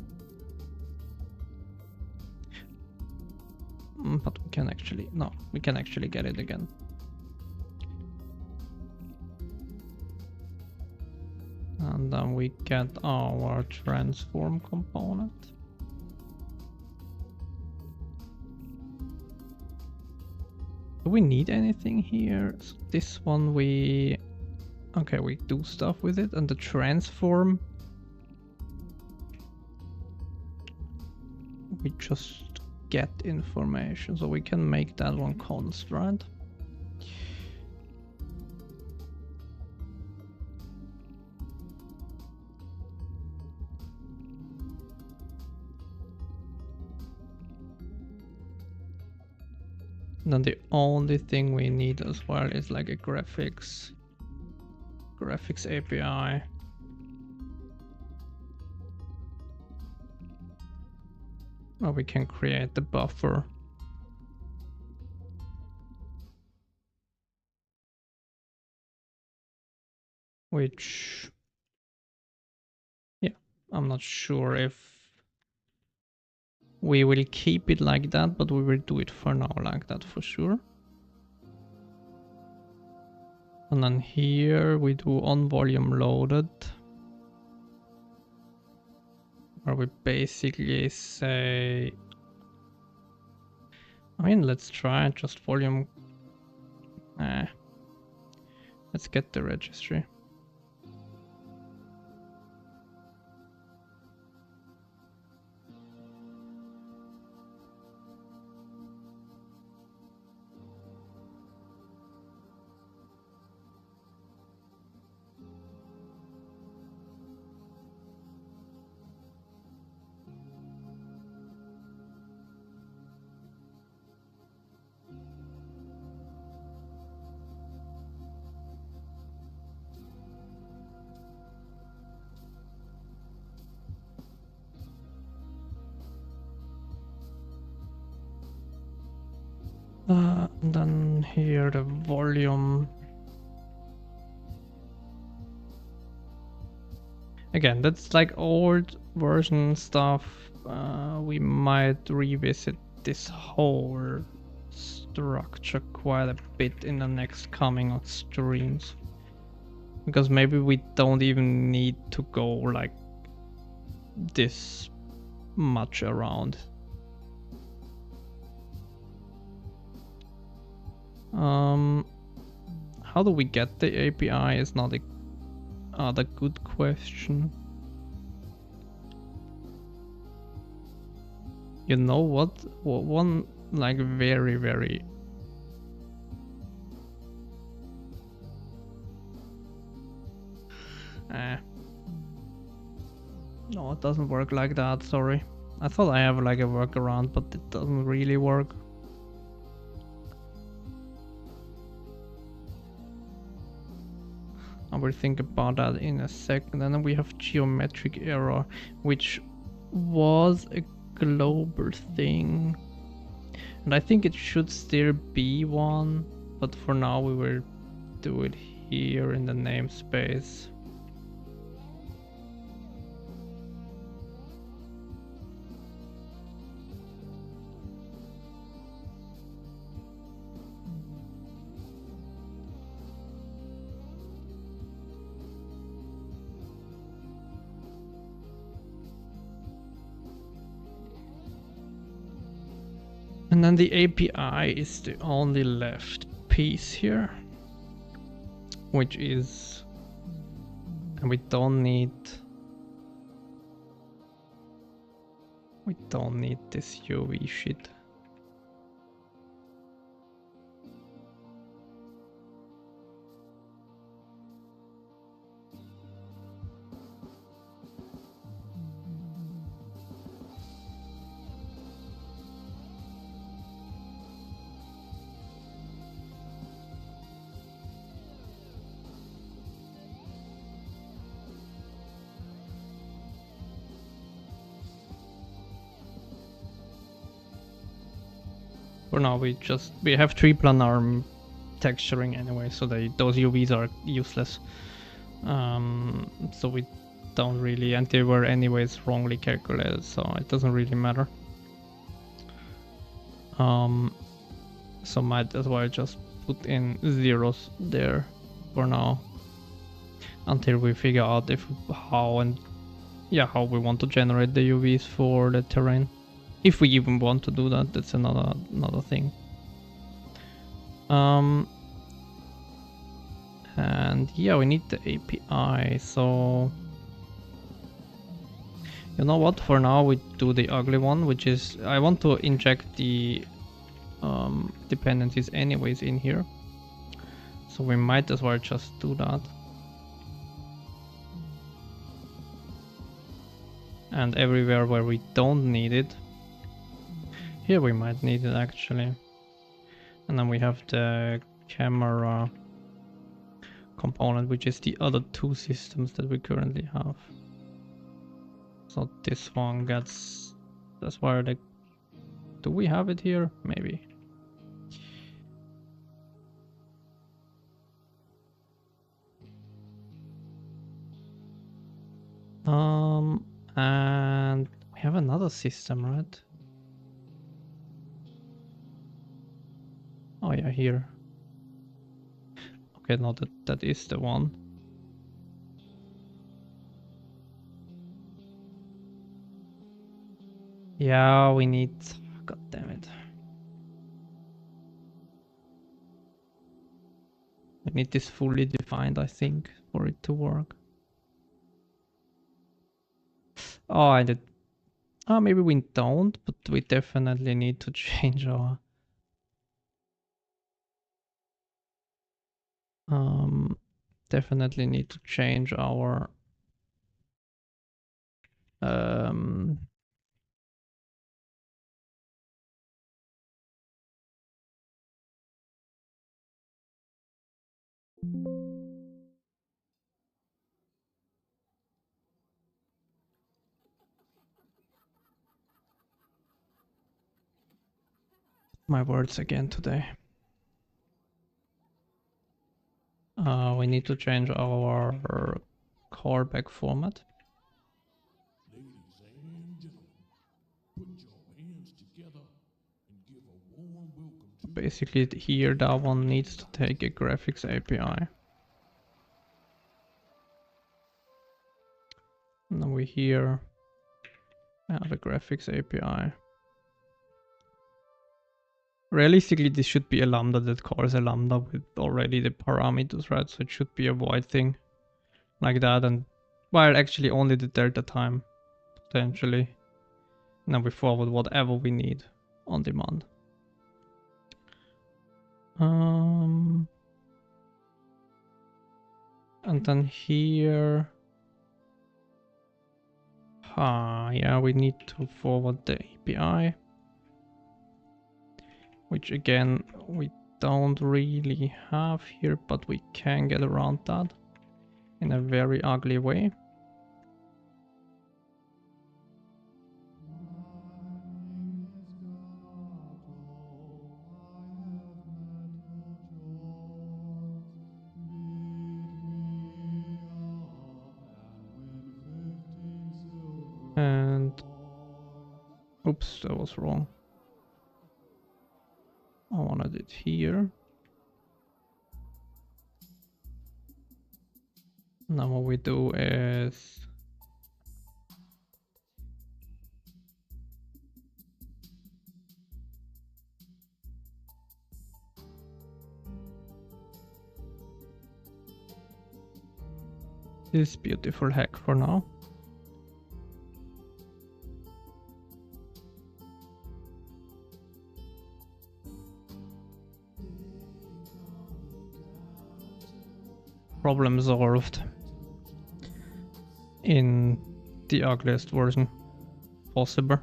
But we can actually, no, we can actually get it again. And then we get our transform component. Do we need anything here? So this one we... Okay, we do stuff with it. And the transform... we just get information. So we can make that one const, right? And then the only thing we need as well is like a graphics API. Or we can create the buffer. Which, yeah, I'm not sure if we will keep it like that, but we will do it for now like that for sure. And then here we do on volume loaded, where we basically say, I mean, let's try just volume. Let's get the registry. And then here the volume. Again, that's like old version stuff. We might revisit this whole structure quite a bit in the next coming streams. Because maybe we don't even need to go like this much around. How do we get the API is not a good question. You know what? One like very no, it doesn't work like that, sorry. I thought I have like a workaround, but it doesn't really work. I will think about that in a second. And then we have geometric error, which was a global thing. And I think it should still be one, but for now we will do it here in the namespace. And then the API is the only left piece here, which is, and we don't need this UV shit. For now we have three planar texturing anyway, so those UVs are useless. So we don't really, and they were anyways wrongly calculated, so it doesn't really matter. So might as well just put in zeros there for now until we figure out how we want to generate the UVs for the terrain. If we even want to do that, that's another thing. And yeah, we need the API, so you know what, for now we do the ugly one, which is I want to inject the dependencies anyways in here, so we might as well just do that. And everywhere where we don't need it, here we might need it actually. And then we have the camera component, which is the other two systems that we currently have. So this one gets, that's where the, do we have it here? Maybe. And we have another system, right? Oh yeah, here. Okay, no, that is the one. Yeah, we need, god damn it. We need this fully defined, I think, for it to work. Oh, I did. Oh, maybe we don't, but we definitely need to change our definitely need to change our my words again today. We need to change our callback format. Ladies and gentlemen, put your hands together and give a warm welcome to Basically, here that one needs to take a graphics API. And then we here have a graphics API. Realistically, this should be a lambda that calls a lambda with already the parameters, right? So it should be a void thing like that, and well, actually only the delta time potentially. And then we forward whatever we need on demand. And then here, yeah, we need to forward the API, which again we don't really have here, but we can get around that in a very ugly way. Oops, that was wrong. I wanted it here. Now what we do is this beautiful hack for now. Problem solved in the ugliest version possible.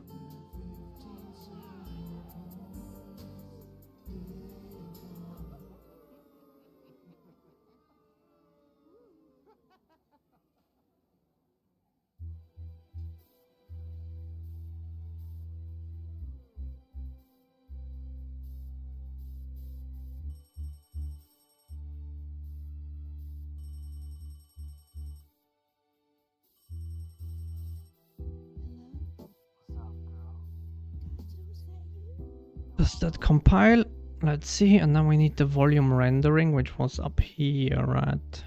Does that compile? Let's see, and then we need the volume rendering, which was up here, right?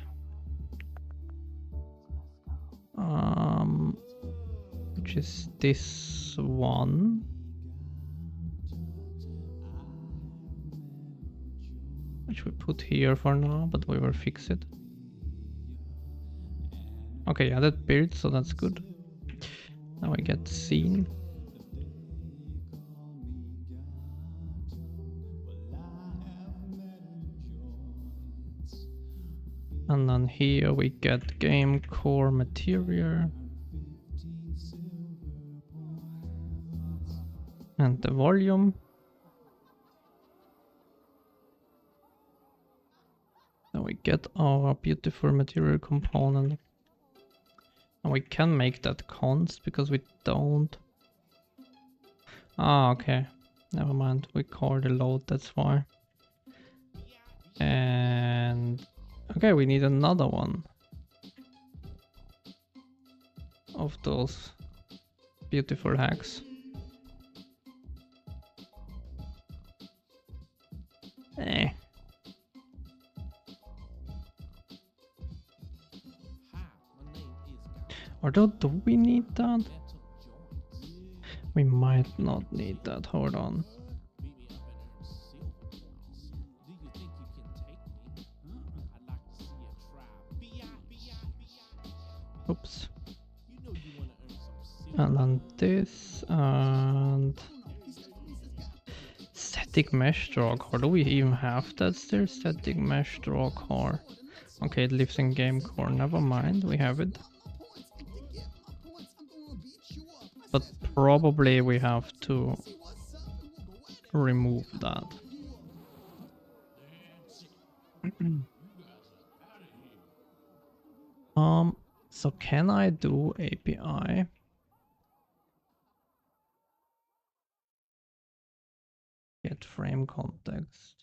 Which is this one. Which we put here for now, but we will fix it. Okay, yeah, that built, so that's good. Now we get scene. And then here we get game core material. And the volume. Then we get our beautiful material component. And we can make that const because we don't. Ah, okay. Never mind. We call the load, that's why. And okay, we need another one of those beautiful hacks. Although, do we need that? We might not need that. Hold on. Oops. And then this and static mesh draw core. Do we even have that still? Static mesh draw core. Okay, it lives in game core. Never mind, we have it. But probably we have to remove that. So can I do API? Get frame context.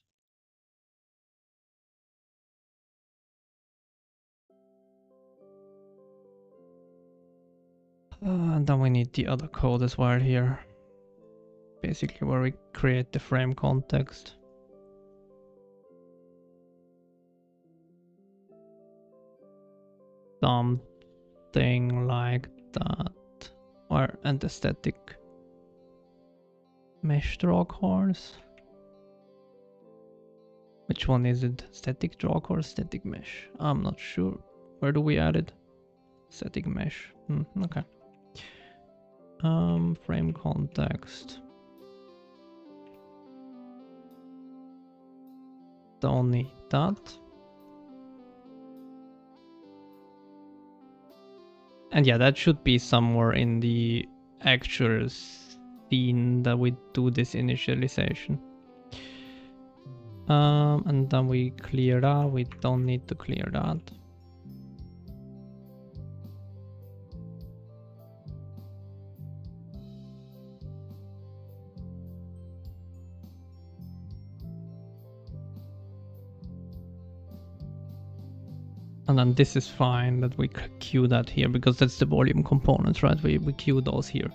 And then we need the other code as well here. Basically where we create the frame context. Something like that. Or and the static mesh draw cores. Which one is it? Static draw core, static mesh? I'm not sure. Where do we add it? Static mesh. Okay. Frame context. Don't need that. And yeah, that should be somewhere in the actual scene that we do this initialization. And then we clear that. We don't need to clear that. And then this is fine that we queue that here because that's the volume components, right? We queue those here.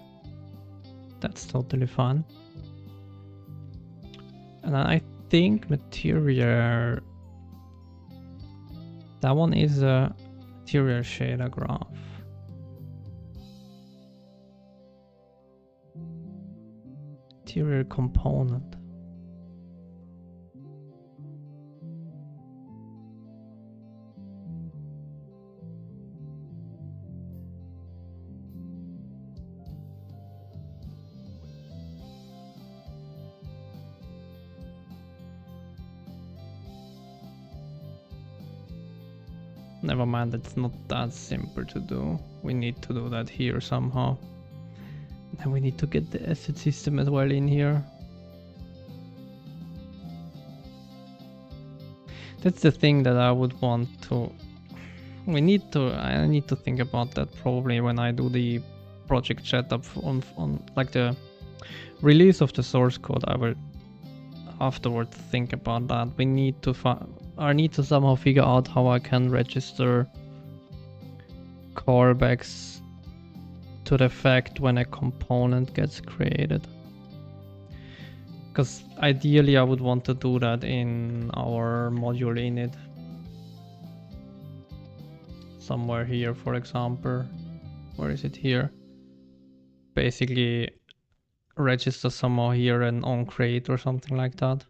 That's totally fine. And I think material, that one is a material shader graph. Material component. Never mind, it's not that simple to do. We need to do that here somehow. Then we need to get the asset system as well in here. That's the thing that I would want to... I need to think about that probably when I do the project setup on like the release of the source code. I will afterwards think about that. We need to I need to somehow figure out how I can register callbacks to the fact when a component gets created. Because ideally I would want to do that in our module init. Somewhere here, for example. Where is it here? Basically register somehow here an onCreate or something like that.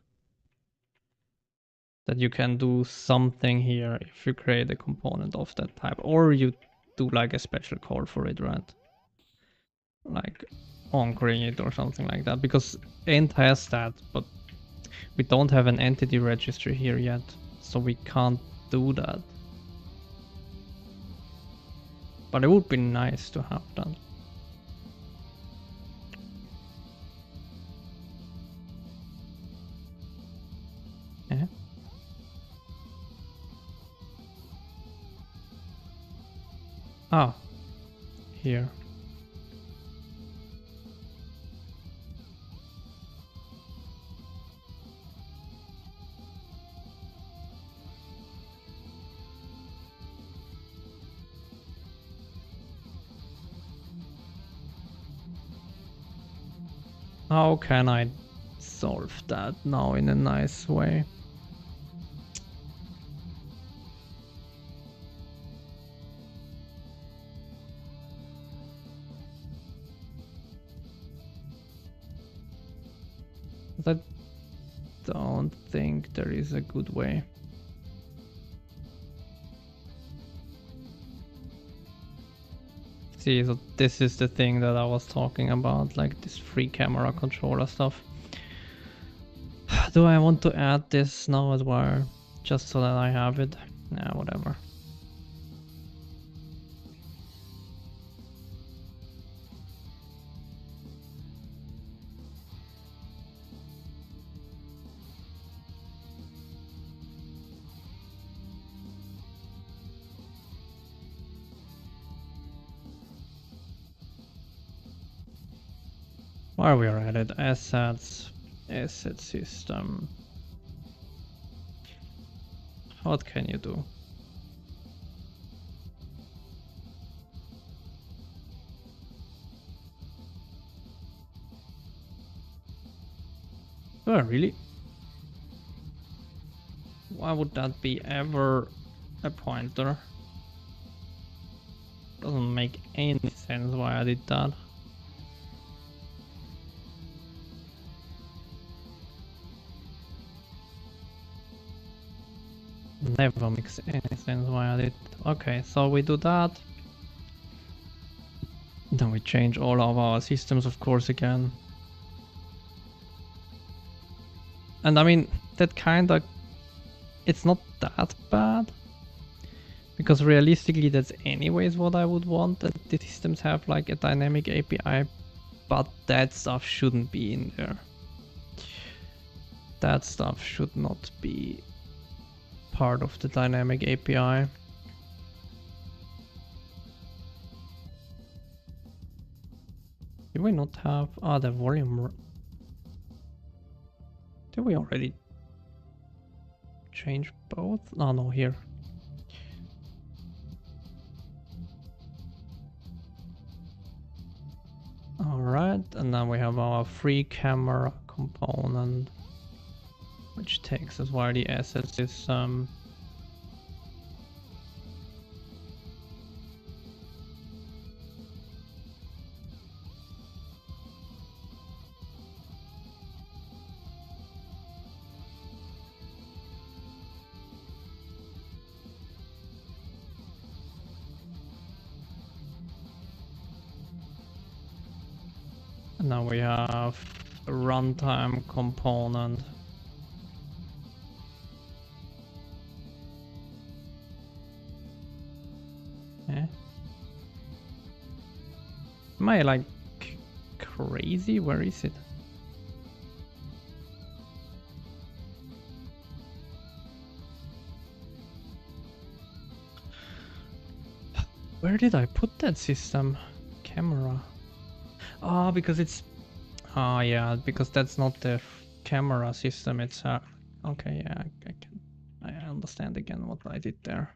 That you can do something here if you create a component of that type, or you do like a special call for it, right? Like onCreate or something like that, because Ent has that, but we don't have an entity registry here yet, so we can't do that. But it would be nice to have that. Yeah. Ah, here. How can I solve that now in a nice way? I don't think there is a good way. See, so this is the thing that I was talking about, like this free camera controller stuff. Do I want to add this now as well, just so that I have it? Nah, whatever. While we are at it, assets, asset system. What can you do? Oh, really? Why would that be ever a pointer? Doesn't make any sense why I did that. Never makes any sense why I did. Okay, so we do that. Then we change all of our systems, of course, again. And I mean, that kinda... it's not that bad. Because realistically, that's anyways what I would want, that the systems have like a dynamic API. But that stuff shouldn't be in there. That stuff should not be part of the dynamic API. Do we not have the volume? Did we already change both? Oh no, here. Alright. Alright, and then we have our free camera component, which takes us where the assets is and now we have a runtime component. Yeah. Am I like crazy? Where is it? Where did I put that system? Camera. Oh, because it's... Oh yeah, because that's not the camera system, it's okay, yeah, I understand again what I did there.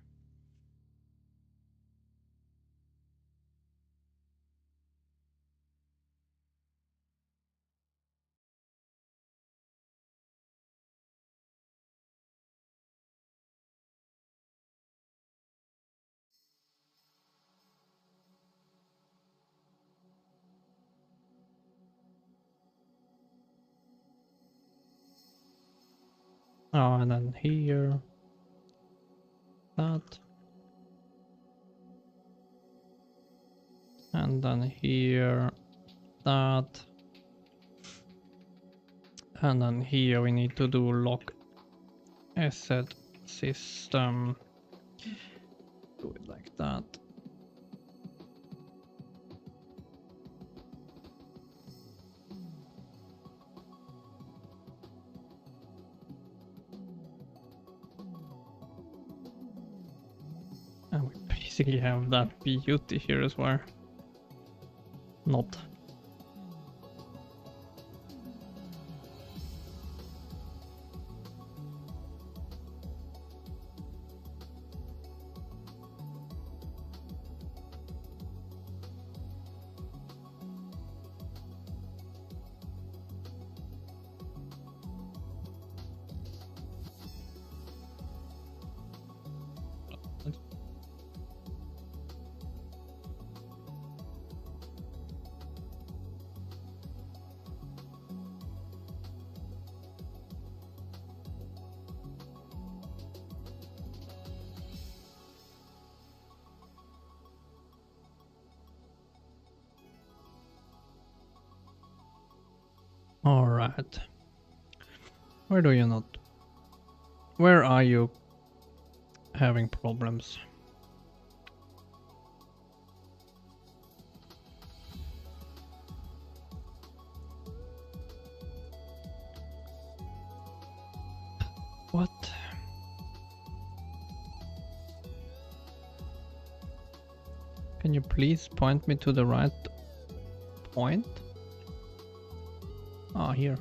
Oh, and then here, that, and then here, that, and then here we need to do lock asset system. Do it like that. And we basically have that beauty here as well. Not. All right. Where do you not? Where are you having problems? What? Can you please point me to the right point? Ah, here.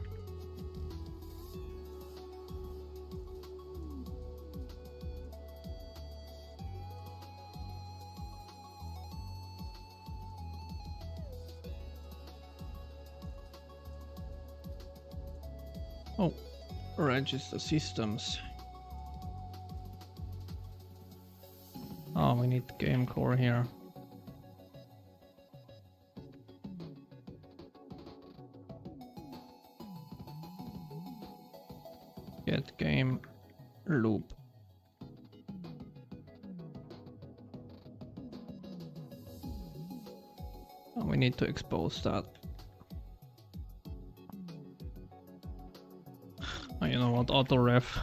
Oh, register systems. Oh, we need game core here. Get game loop. And we need to expose that. Oh, you know what? Auto ref.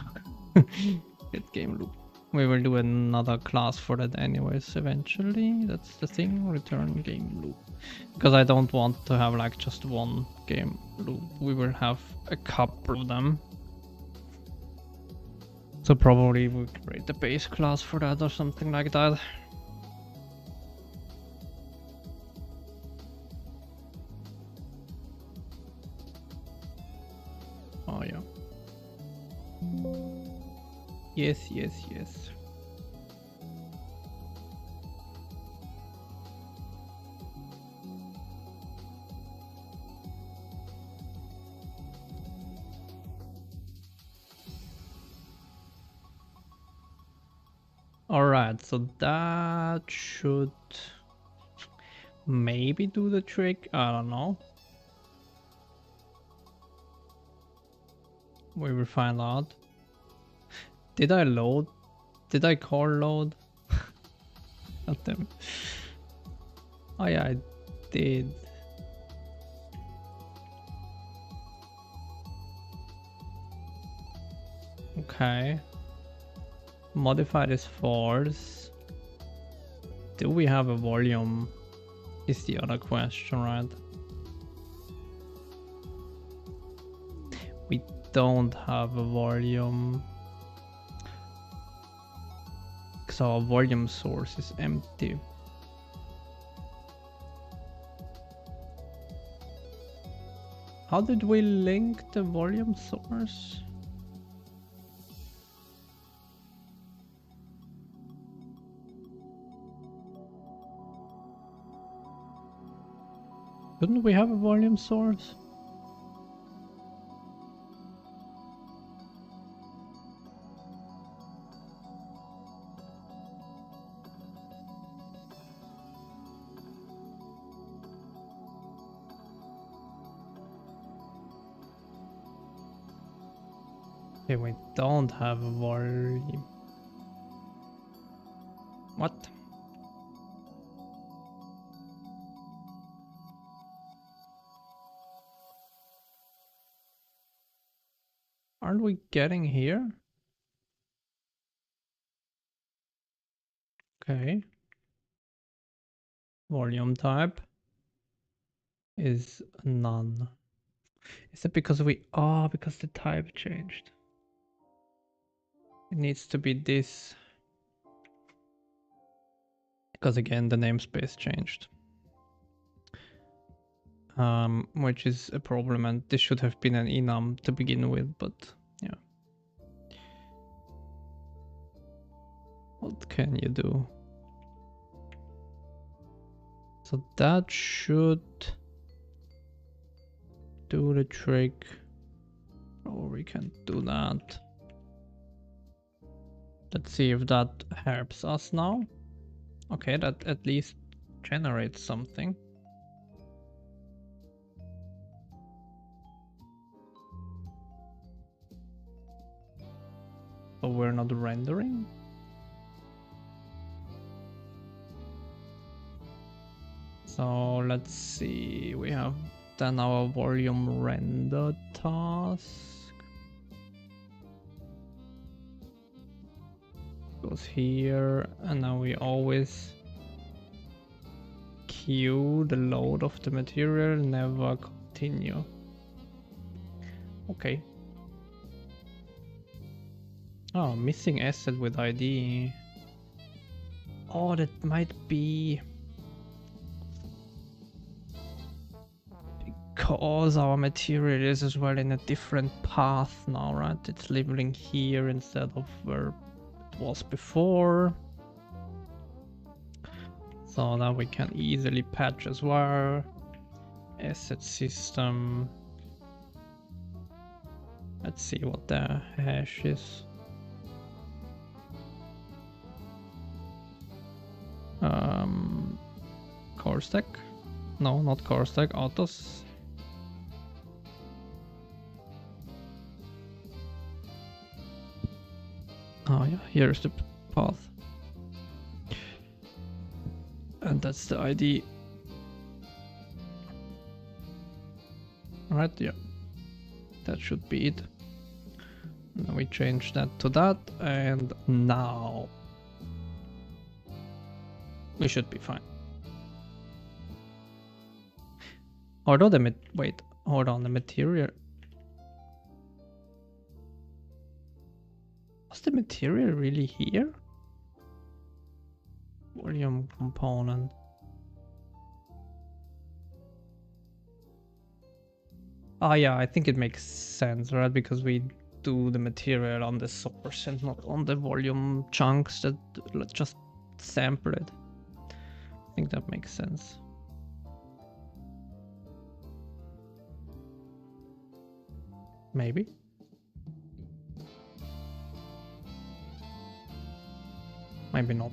Get game loop. We will do another class for that anyways eventually. That's the thing. Return game loop. Because I don't want to have like just one game loop. We will have a couple of them. So probably we'll create the base class for that or something like that. Oh yeah. Yes, yes, yes. Alright, so that should maybe do the trick. I don't know. We will find out. Did I load? Did I call load? God damn it. Oh yeah, I did. Okay. Modify this force. Do we have a volume? Is the other question, right? We don't have a volume. So our volume source is empty. How did we link the volume source? Couldn't we have a volume source? Okay, we don't have a volume. What? Aren't we getting here? Okay. Volume type is none. Is it because we... Oh, because the type changed. It needs to be this. Because again, the namespace changed. Which is a problem, and this should have been an enum to begin with, but yeah. What can you do? So that should do the trick. Or we can do that. Let's see if that helps us now. Okay, that at least generates something. But we're not rendering? So let's see, we have done our volume render task. Goes here, and now we always queue the load of the material, never continue. Okay. Oh, missing asset with ID. Oh, that might be because our material is as well in a different path now, right? It's labeling here instead of where it was before. So now we can easily patch as well. Asset system. Let's see what the hash is. Core stack? No, not core stack, autos. Oh yeah, here's the path. And that's the ID. Right, yeah. That should be it. Now we change that to that, and now we should be fine. Although the wait, hold on, the material. Was the material really here? Volume component. Ah, yeah, I think it makes sense, right? Because we do the material on the source and not on the volume chunks that just sample it. I think that makes sense. Maybe. Maybe not.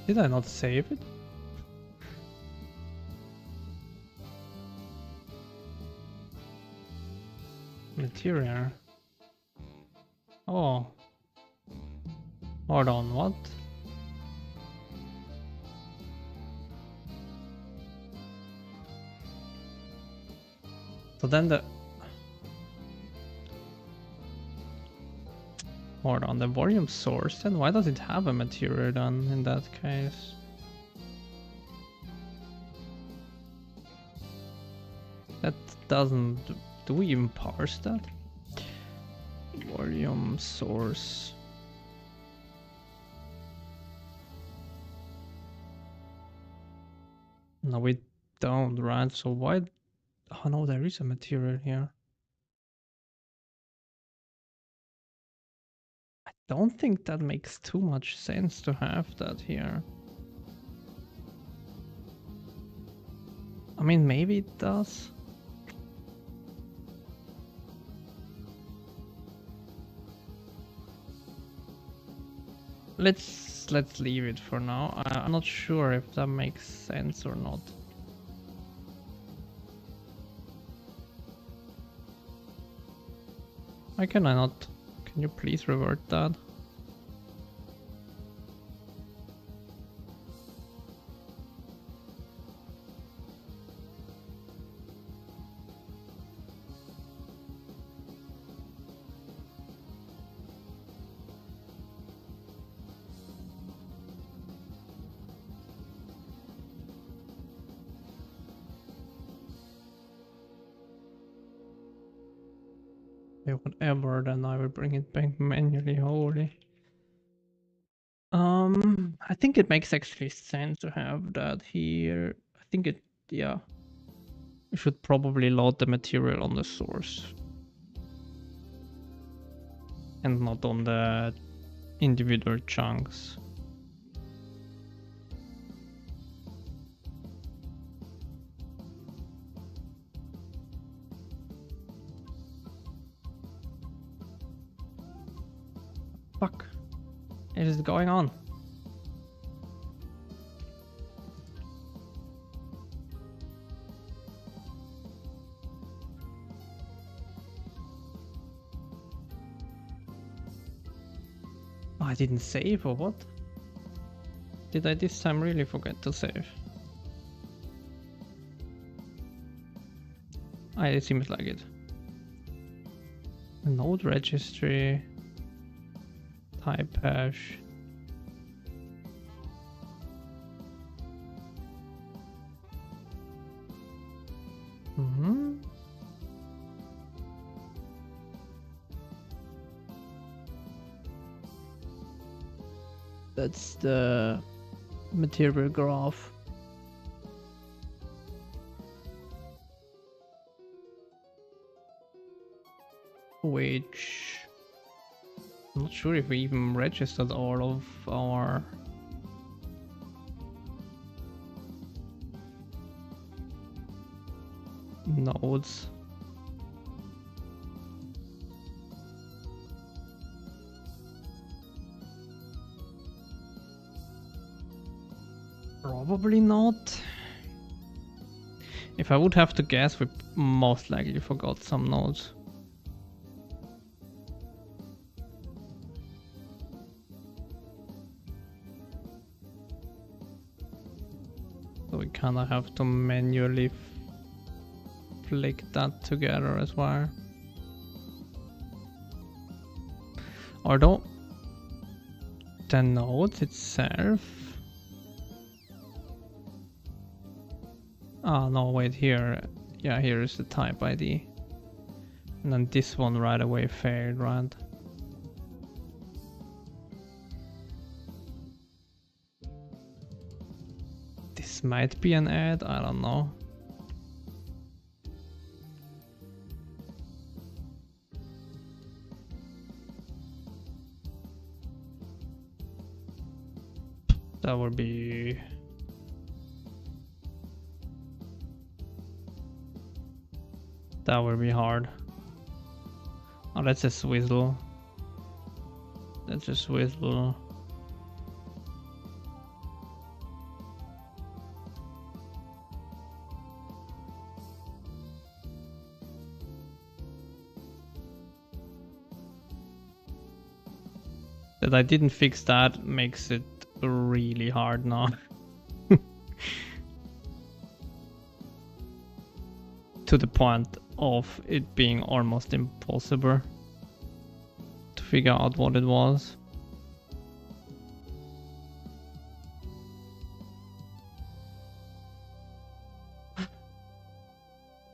Did I not save it? Material. Oh. Hold on, what? So then the... Hold on, the volume source, then why does it have a material then in that case? That doesn't... Do we even parse that? Volume source. No, we don't, right? So why... Oh no, there is a material here. I don't think that makes too much sense to have that here. I mean, maybe it does. Let's leave it for now. I'm not sure if that makes sense or not. Why can I not? Can you please revert that? Yeah, whatever, then I will bring it back manually, holy. I think it makes actually sense to have that here. I think it, yeah. We should probably load the material on the source. And not on the individual chunks. Fuck. What is going on? Oh, I didn't save or what? Did I this time really forget to save? It seems like it. Node registry. Type hash. That's the material graph. Which I'm not sure if we even registered all of our nodes. Probably not. If I would have to guess, we most likely forgot some nodes. So we kinda have to manually flick that together as well. Although the node itself... Ah, no, wait, here. Yeah, here is the type ID. And then this one right away failed, right? This might be an ad, I don't know. That would be... That would be hard. Oh, let's just swizzle. Let's just swizzle. That I didn't fix that makes it really hard now. To the point of it being almost impossible to figure out what it was.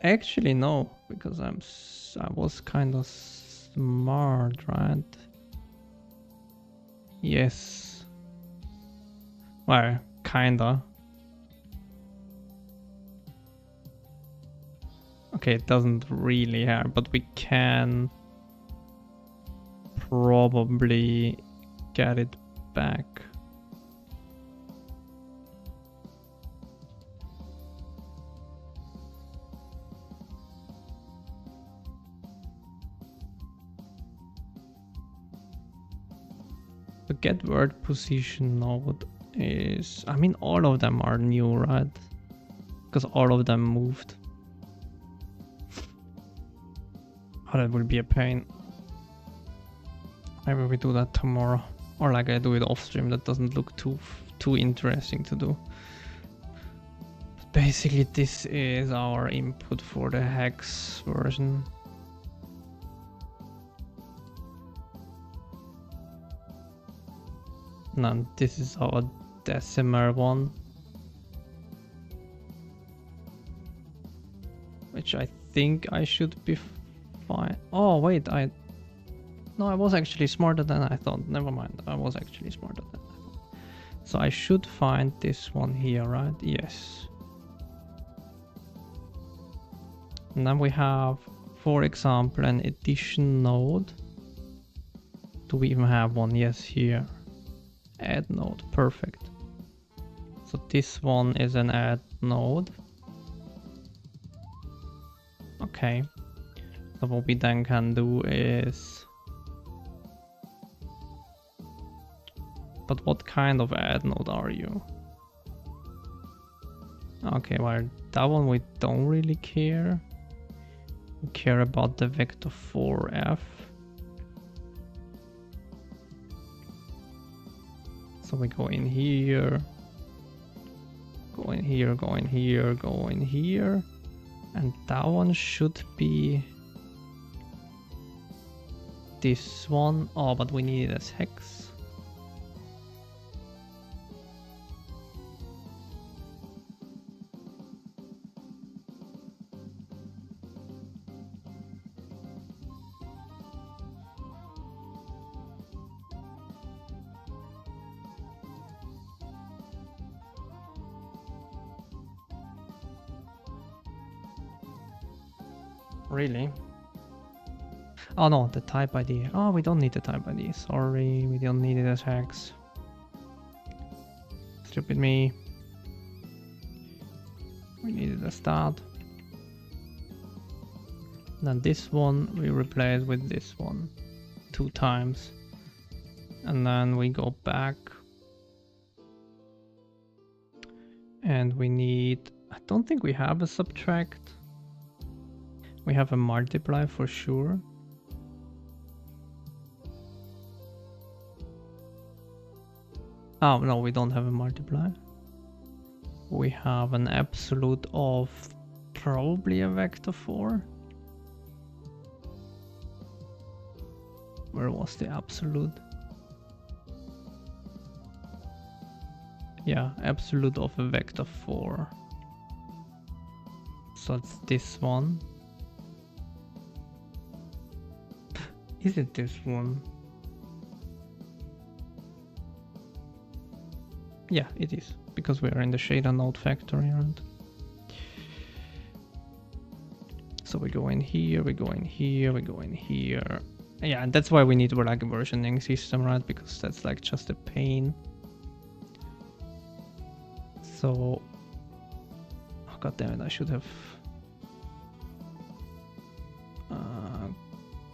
Actually no, because I was kind of smart, right? Yes. Well, kinda. Okay, it doesn't really hurt, but we can probably get it back. The get word position node is... I mean, all of them are new, right? Because all of them moved. Oh, that will be a pain. Maybe we do that tomorrow. Or like I do it off stream. That doesn't look too interesting to do. But basically this is our input for the hex version. And this is our decimal one. Which I think I should be fine. Oh wait, no, I was actually smarter than I thought. Never mind, I was actually smarter than I thought. So I should find this one here, right? Yes. And then we have, for example, an addition node. Do we even have one? Yes, here. Add node, perfect. So this one is an add node. Okay. So what we then can do is... But what kind of add node are you? Okay, well, that one we don't really care. We care about the vector 4f. So we go in here, go in here, go in here, go in here. And that one should be this one. Oh, but we need it as hex. Really? Oh no, the type ID. Oh, we don't need the type ID. Sorry, we don't need it as hex. Stupid me. We need it as start. Then this one we replace with this one 2 times. And then we go back. And we need... I don't think we have a subtract. We have a multiply for sure. Oh, no, we don't have a multiply. We have an absolute of probably a vector 4. Where was the absolute? Yeah, absolute of a vector 4. So it's this one. Is it this one? Yeah, it is, because we are in the shader node factory, right? So we go in here, we go in here, we go in here. Yeah, and that's why we need like a versioning system, right? Because that's like just a pain. So, oh, god damn it, I should have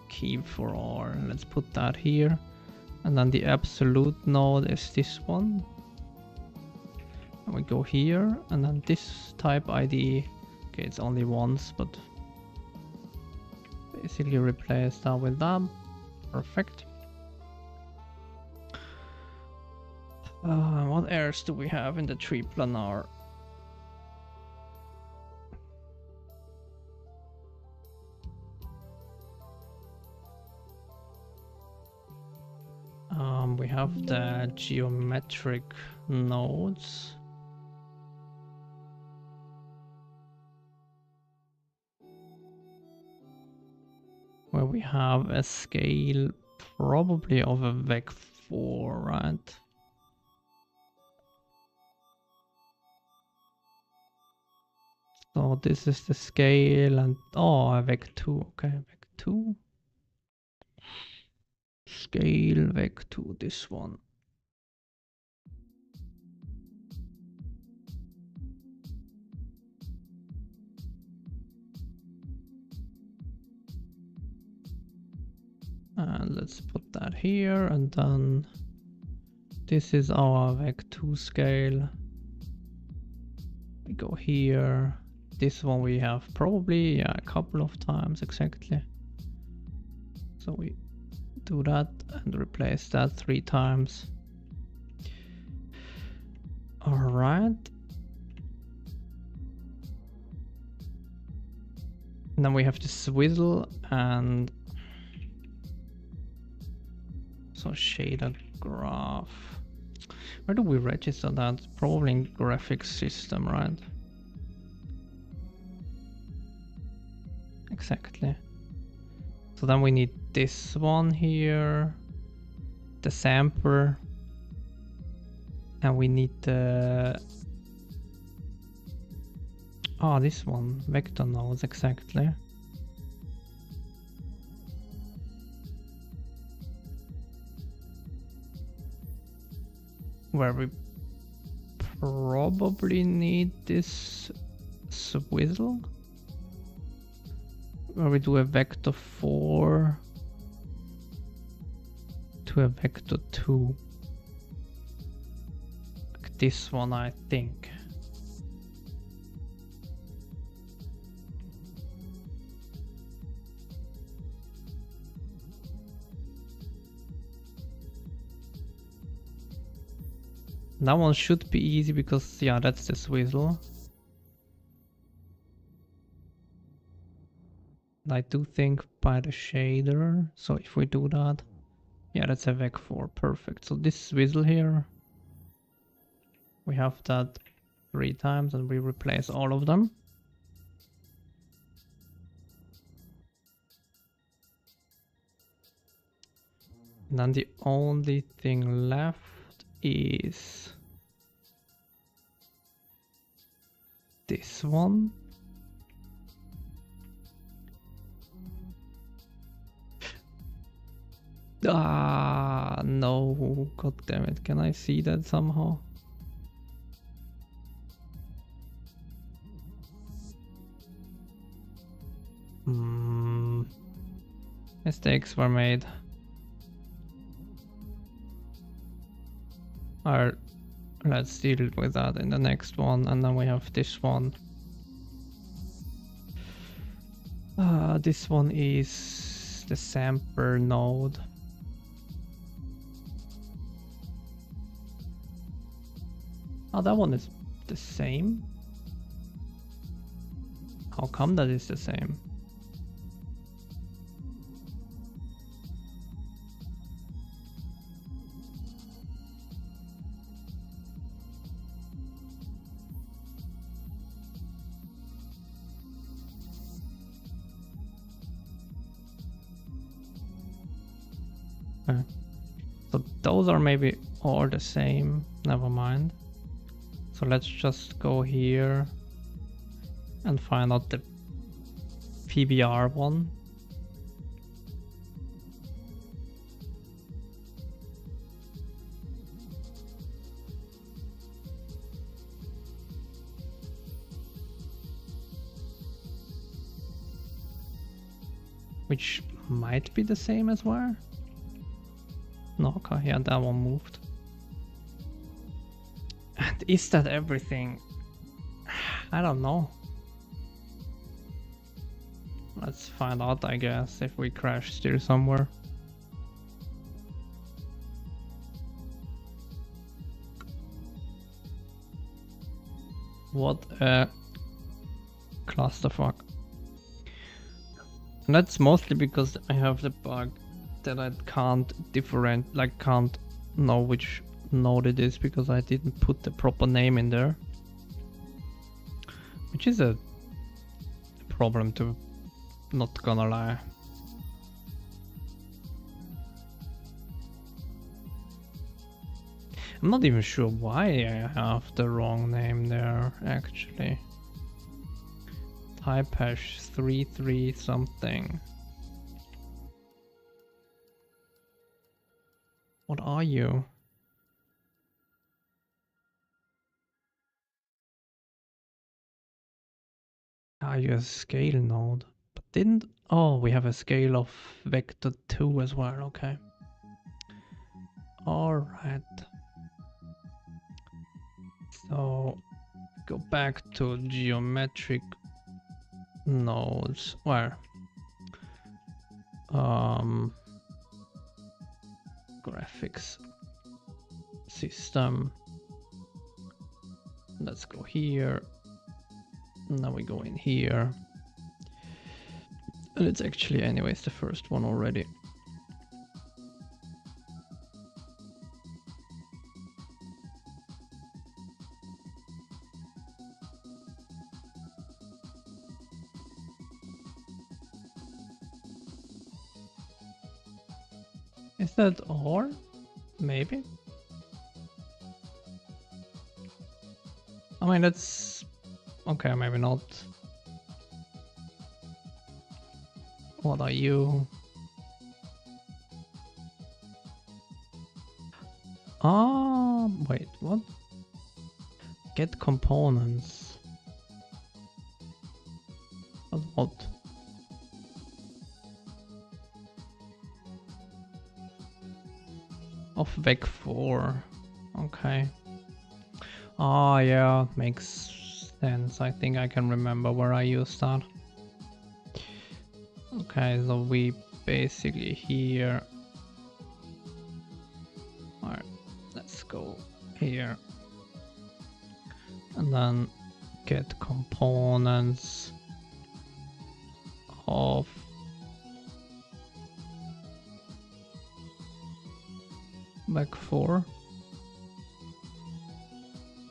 key for R. Let's put that here. And then the absolute node is this one. And we go here, and then this type ID. Okay, it's only once, but basically replace that with that. Perfect. What errors do we have in the tree planar? We have the geometric nodes. Where we have a scale probably of a vec4, right? So this is the scale and oh, a vec2, okay, vec2. Scale vec2, this one. And let's put that here, and then this is our vec2 scale. We go here. This one we have probably a couple of times exactly. So we do that and replace that 3 times. All right. And then we have the swizzle and so shader graph. Where do we register that? Probably in graphics system, right? Exactly. So then we need this one here, the sampler, and we need the this one, vector nodes, exactly. Where we probably need this swizzle. Where we do a vector 4 to a vector 2. Like this one, I think. That one should be easy because, yeah, that's the swizzle. I do think by the shader, so if we do that, yeah, that's a vec4, perfect. So this swizzle here, we have that 3 times and we replace all of them. And then the only thing left is this one. No, god damn it, can I see that somehow? Mistakes were made. Alright, let's deal with that in the next one, and then we have this one. This one is the sampler node. Oh, that one is the same? How come that is the same? Okay. So those are maybe all the same, never mind. So let's just go here and find out the PBR one. which might be the same as where. No, okay, yeah, that one moved. And is that everything? I don't know. Let's find out, I guess, if we crash still somewhere. What a clusterfuck. And that's mostly because I have the bug that I can't can't know which node it is because I didn't put the proper name in there. Which is a problem too, not gonna lie. I'm not even sure why I have the wrong name there, actually. Type hash 33 something. What are you? Are you a scale node? But didn't... Oh, we have a scale of vector 2 as well, okay. Alright. So, go back to geometric nodes. Where? Graphics system. Let's go here. Now we go in here. And it's actually anyways the first one already. Is that all? Maybe? I mean, that's... Okay, maybe not. What are you? Ah, wait, what? Get components. What? Of Vec 4. Okay. Oh yeah, makes sense. I think I can remember where I used that. Okay, so we basically here. Alright, let's go here. And then get components of Vec 4.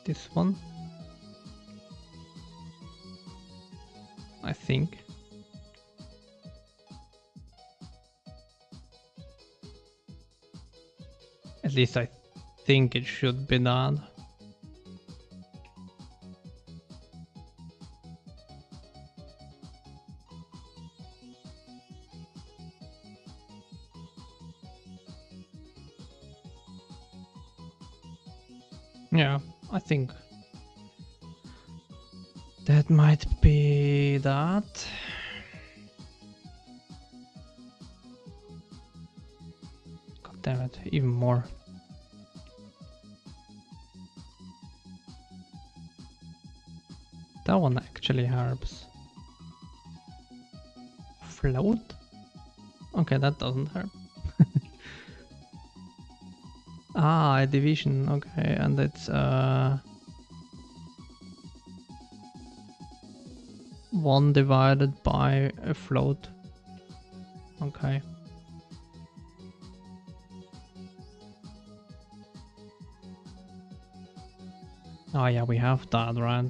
This one, I think. At least I think it should be done. Yeah, I think that might be that. God damn it, even more. That one actually helps. Float? Okay, that doesn't help. Ah, a division, okay, and it's 1 divided by a float. Okay. Oh yeah, we have that, right?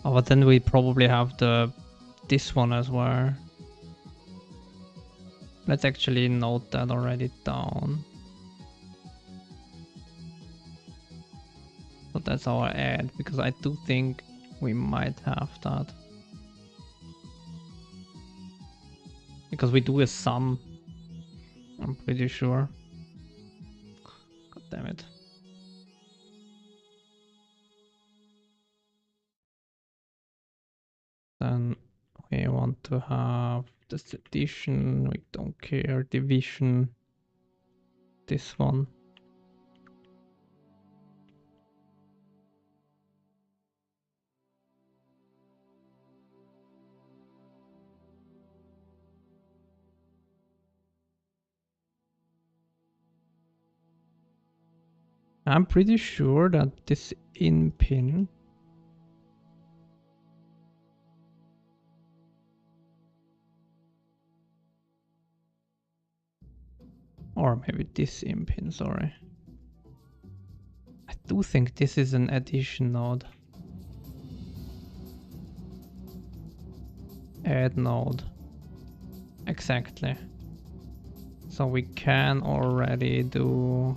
Oh, but then we probably have this one as well. Let's actually note that already down. So that's our add, because I do think we might have that. Because we do a sum, I'm pretty sure. God damn it. Then we Okay, I want to have this addition, we don't care, division, this one. I'm pretty sure that this in pin or maybe this in pin, sorry. I do think this is an addition node. Add node. Exactly. So we can already do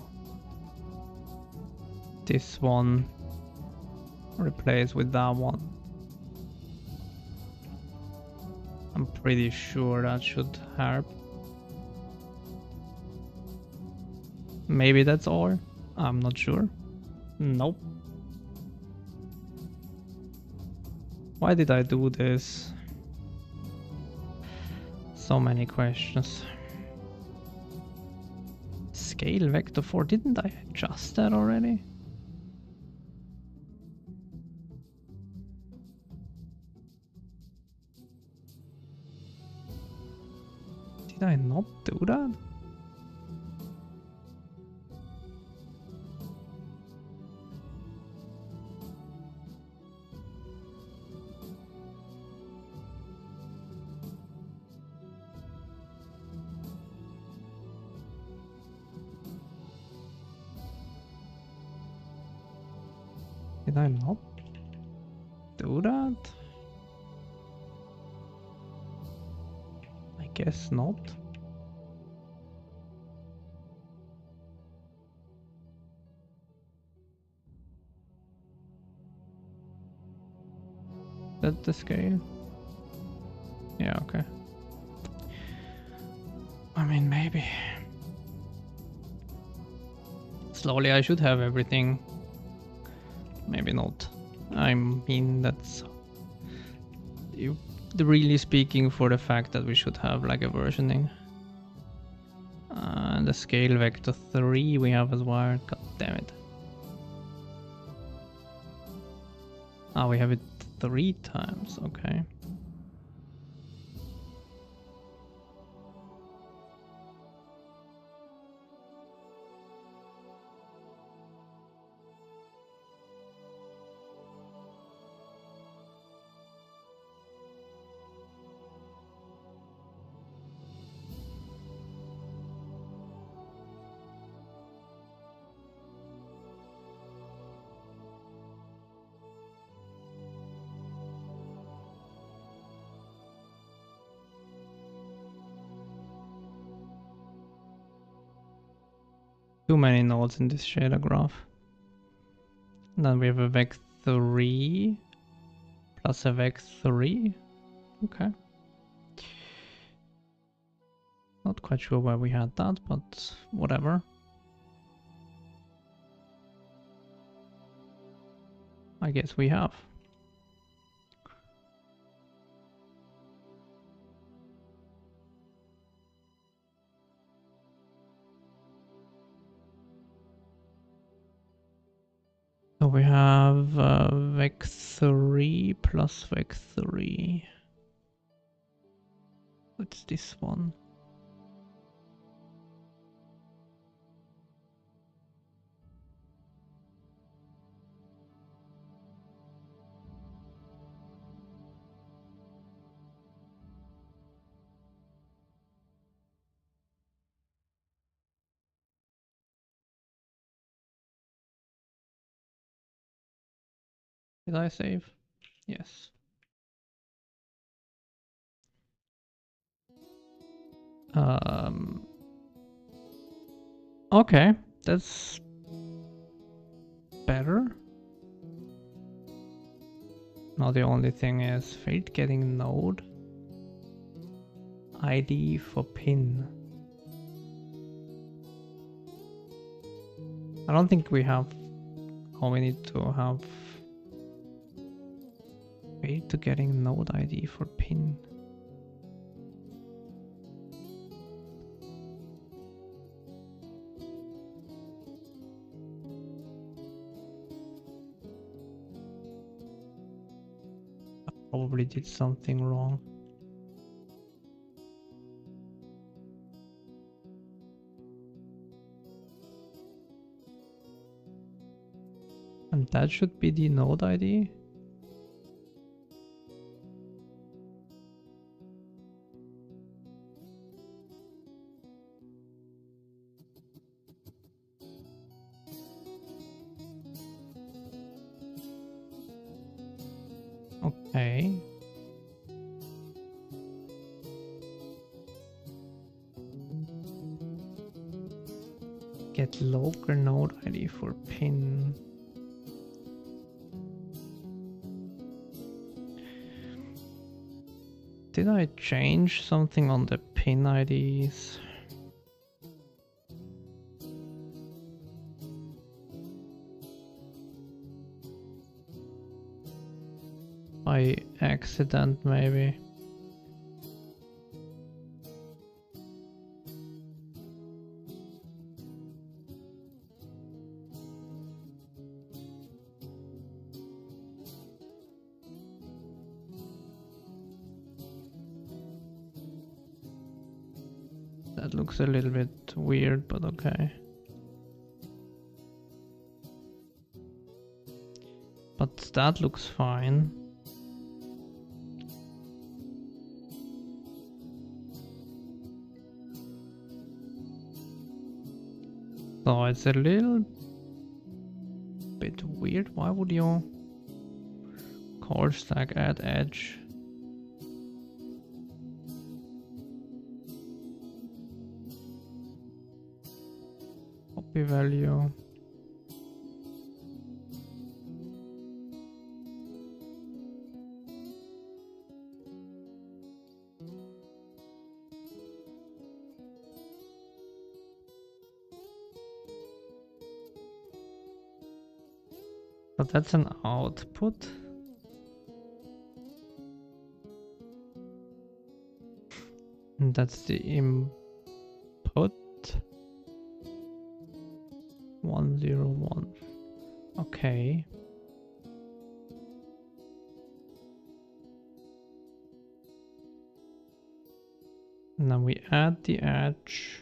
this one, replace with that one. I'm pretty sure that should help. Maybe that's all. I'm not sure. Nope. Why did I do this? So many questions. Scale vector 4, didn't I adjust that already? Did I not do that? Did I not do that? I guess not. That the scale? Yeah, okay. I mean, maybe. Slowly I should have everything. Maybe not. I mean, that's really speaking for the fact that we should have like a versioning. And the scale vector 3 we have as well. God damn it. Ah, we have it 3 times, okay. Too many nodes in this shader graph. And then we have a vec 3 plus a vec 3. Okay. Not quite sure why we had that, but whatever. I guess we have. So we have vec 3 plus vec 3. What's this one? Did I save? Yes. Okay, that's better. Now the only thing is failed getting node ID for pin. I don't think we have. Oh, we need to have failed to getting node ID for pin. Probably did something wrong. And that should be the node ID. Okay. Get local node ID for pin. Did I change something on the pin IDs? By accident, maybe. That looks a little bit weird, but okay. But that looks fine. So it's a little bit weird. Why would you call stack add edge? Copy value. But that's an output. And that's the input. 101. Okay. Now we add the edge.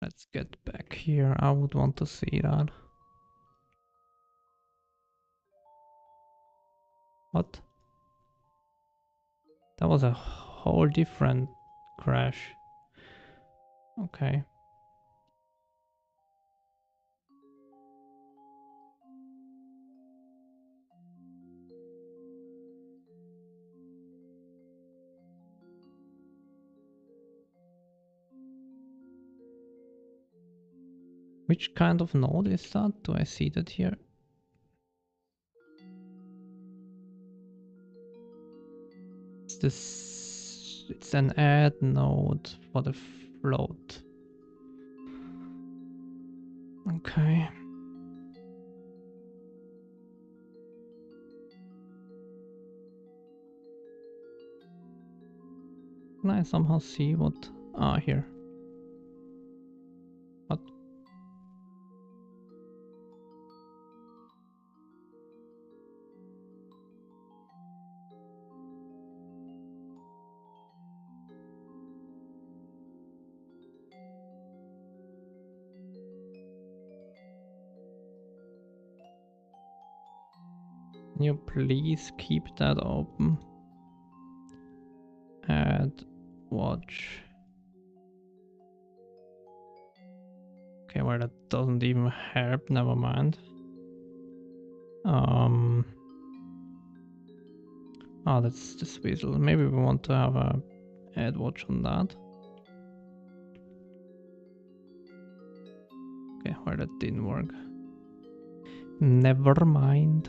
Let's get back here. I would want to see that. What? That was a whole different crash. Okay. Which kind of node is that? Do I see that here? It's this. It's an add node for the float. Okay. Can I somehow see what? Ah, here. What? Can you please keep that open? Add watch. Okay, well that doesn't even help, never mind. Oh, that's the swizzle. Maybe we want to have a add watch on that. Okay, well that didn't work. Never mind.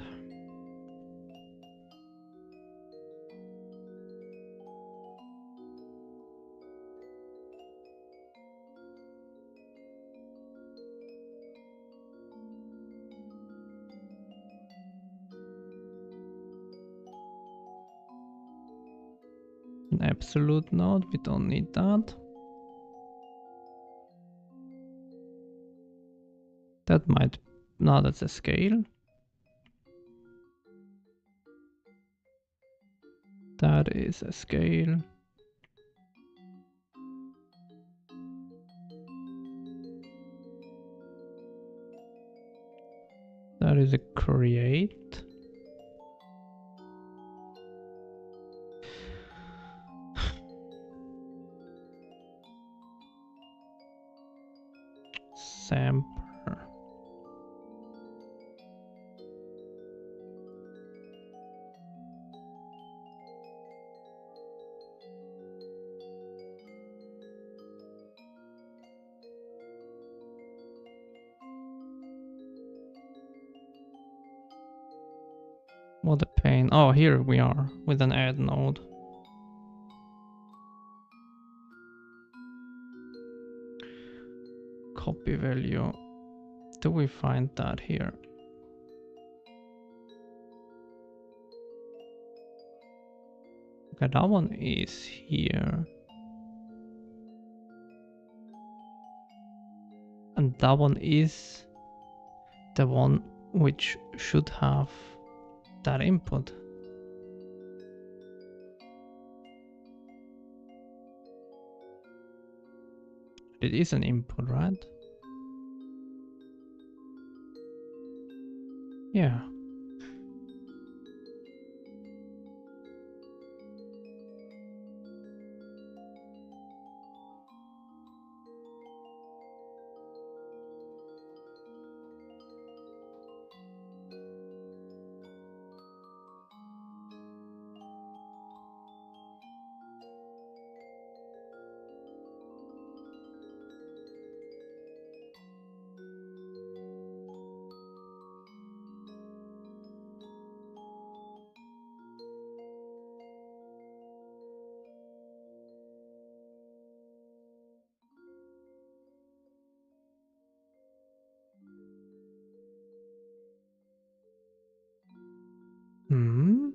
An absolute node, we don't need that. That might... No, that's a scale. That is a scale. That is a create. Sampler. What a pain. Oh, here we are with an add node. Copy value. Do we find that here? Okay, that one is here. And that one is the one which should have that input. It is an input, right? Yeah. Hmm.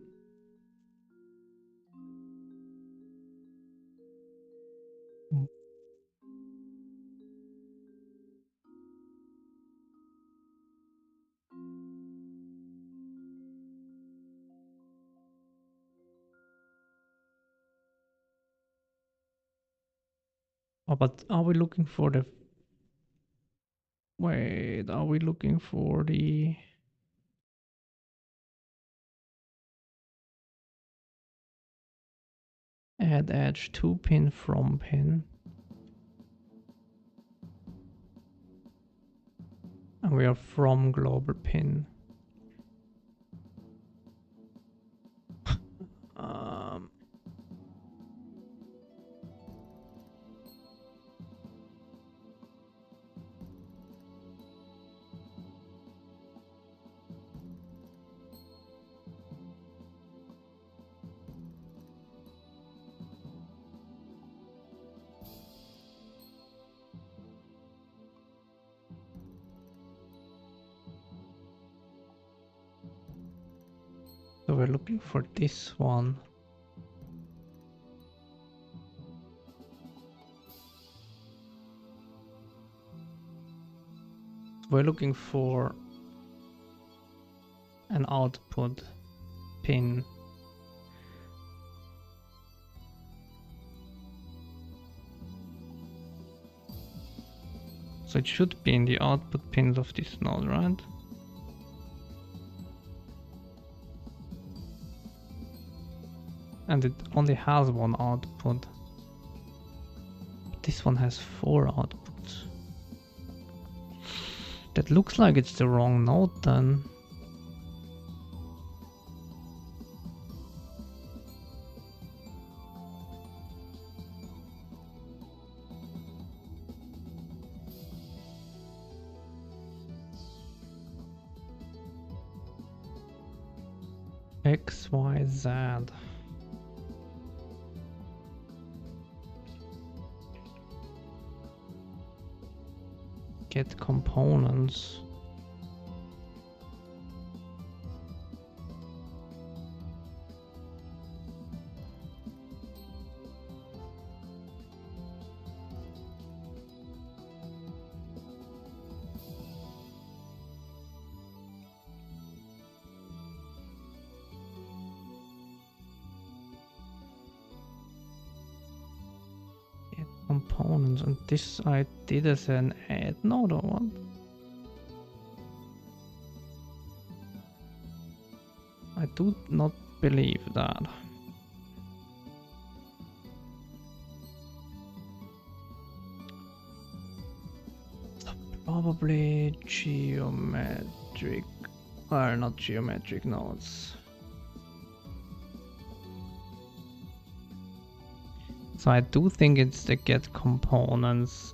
Oh, but are we looking for the... Wait, are we looking for the... Add edge 2 pin from pin? And we are from global pin. Um, so we're looking for this one. We're looking for an output pin. So it should be in the output pins of this node, right? And it only has one output. But this one has 4 outputs. That looks like it's the wrong node then. X, Y, Z. Get components. components, and this I did as an add node or what? I do not believe that. So probably geometric, or not geometric nodes. So I do think it's the get components.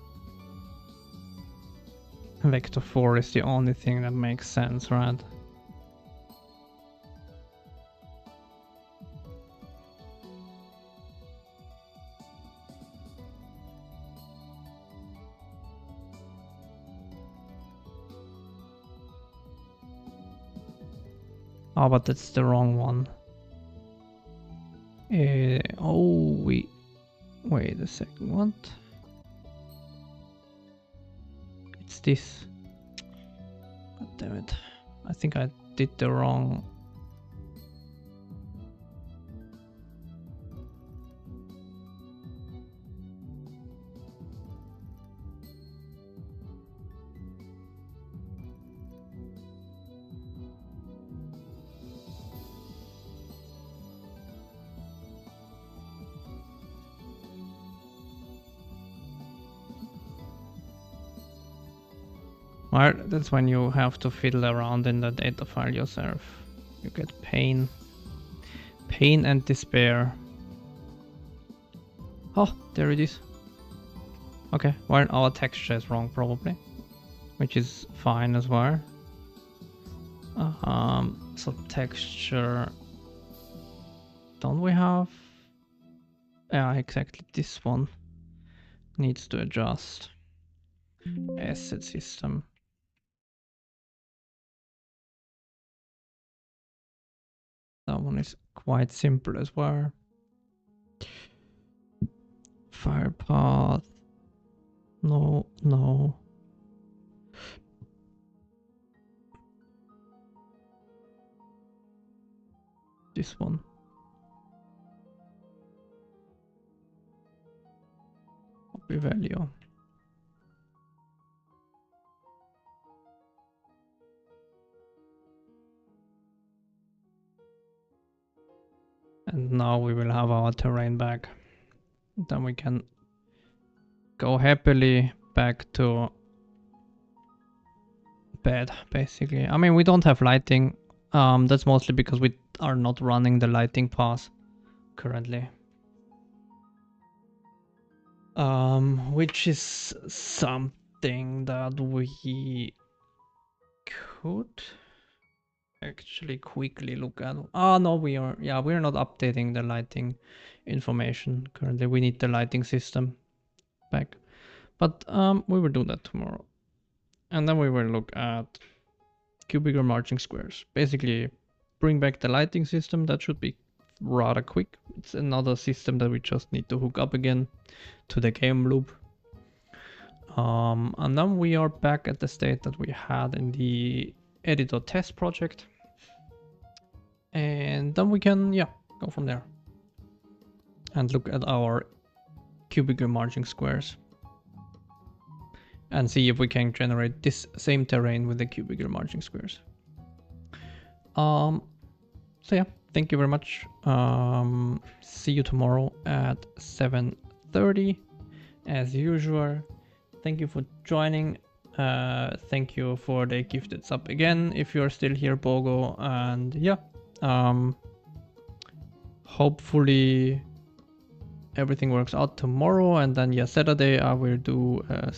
Vector 4 is the only thing that makes sense, right? Oh, but that's the wrong one. Wait a second, what? It's this. God damn it. I think I did the wrong. Well, that's when you have to fiddle around in the data file yourself. You get pain and despair. Oh, there it is. Okay, well, our texture is wrong probably, which is fine as well. So texture, don't we have? Yeah, exactly. This one needs to adjust. Asset system. That one is quite simple as well. Fire path. No. This one. Copy value. And now we will have our terrain back. Then we can go happily back to bed, basically. I mean, we don't have lighting. That's mostly because we are not running the lighting path currently. Which is something that we could actually quickly look at. Oh no, we're not updating the lighting information currently. We need the lighting system back, but we will do that tomorrow. And then we will look at cubical marching squares. Basically bring back the lighting system. That should be rather quick. It's another system that we just need to hook up again to the game loop. And then we are back at the state that we had in the editor test project. And then we can, go from there. And look at our cubical marching squares. And see if we can generate this same terrain with the cubical marching squares. So yeah, thank you very much. See you tomorrow at 7:30 as usual. Thank you for joining. Thank you for the gifted sub again if you're still here, Bogo. And yeah, hopefully everything works out tomorrow, and then Saturday I will do a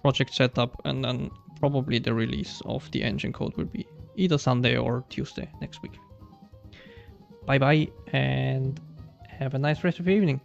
project setup, and then probably the release of the engine code will be either Sunday or Tuesday next week. Bye bye, and have a nice rest of your evening.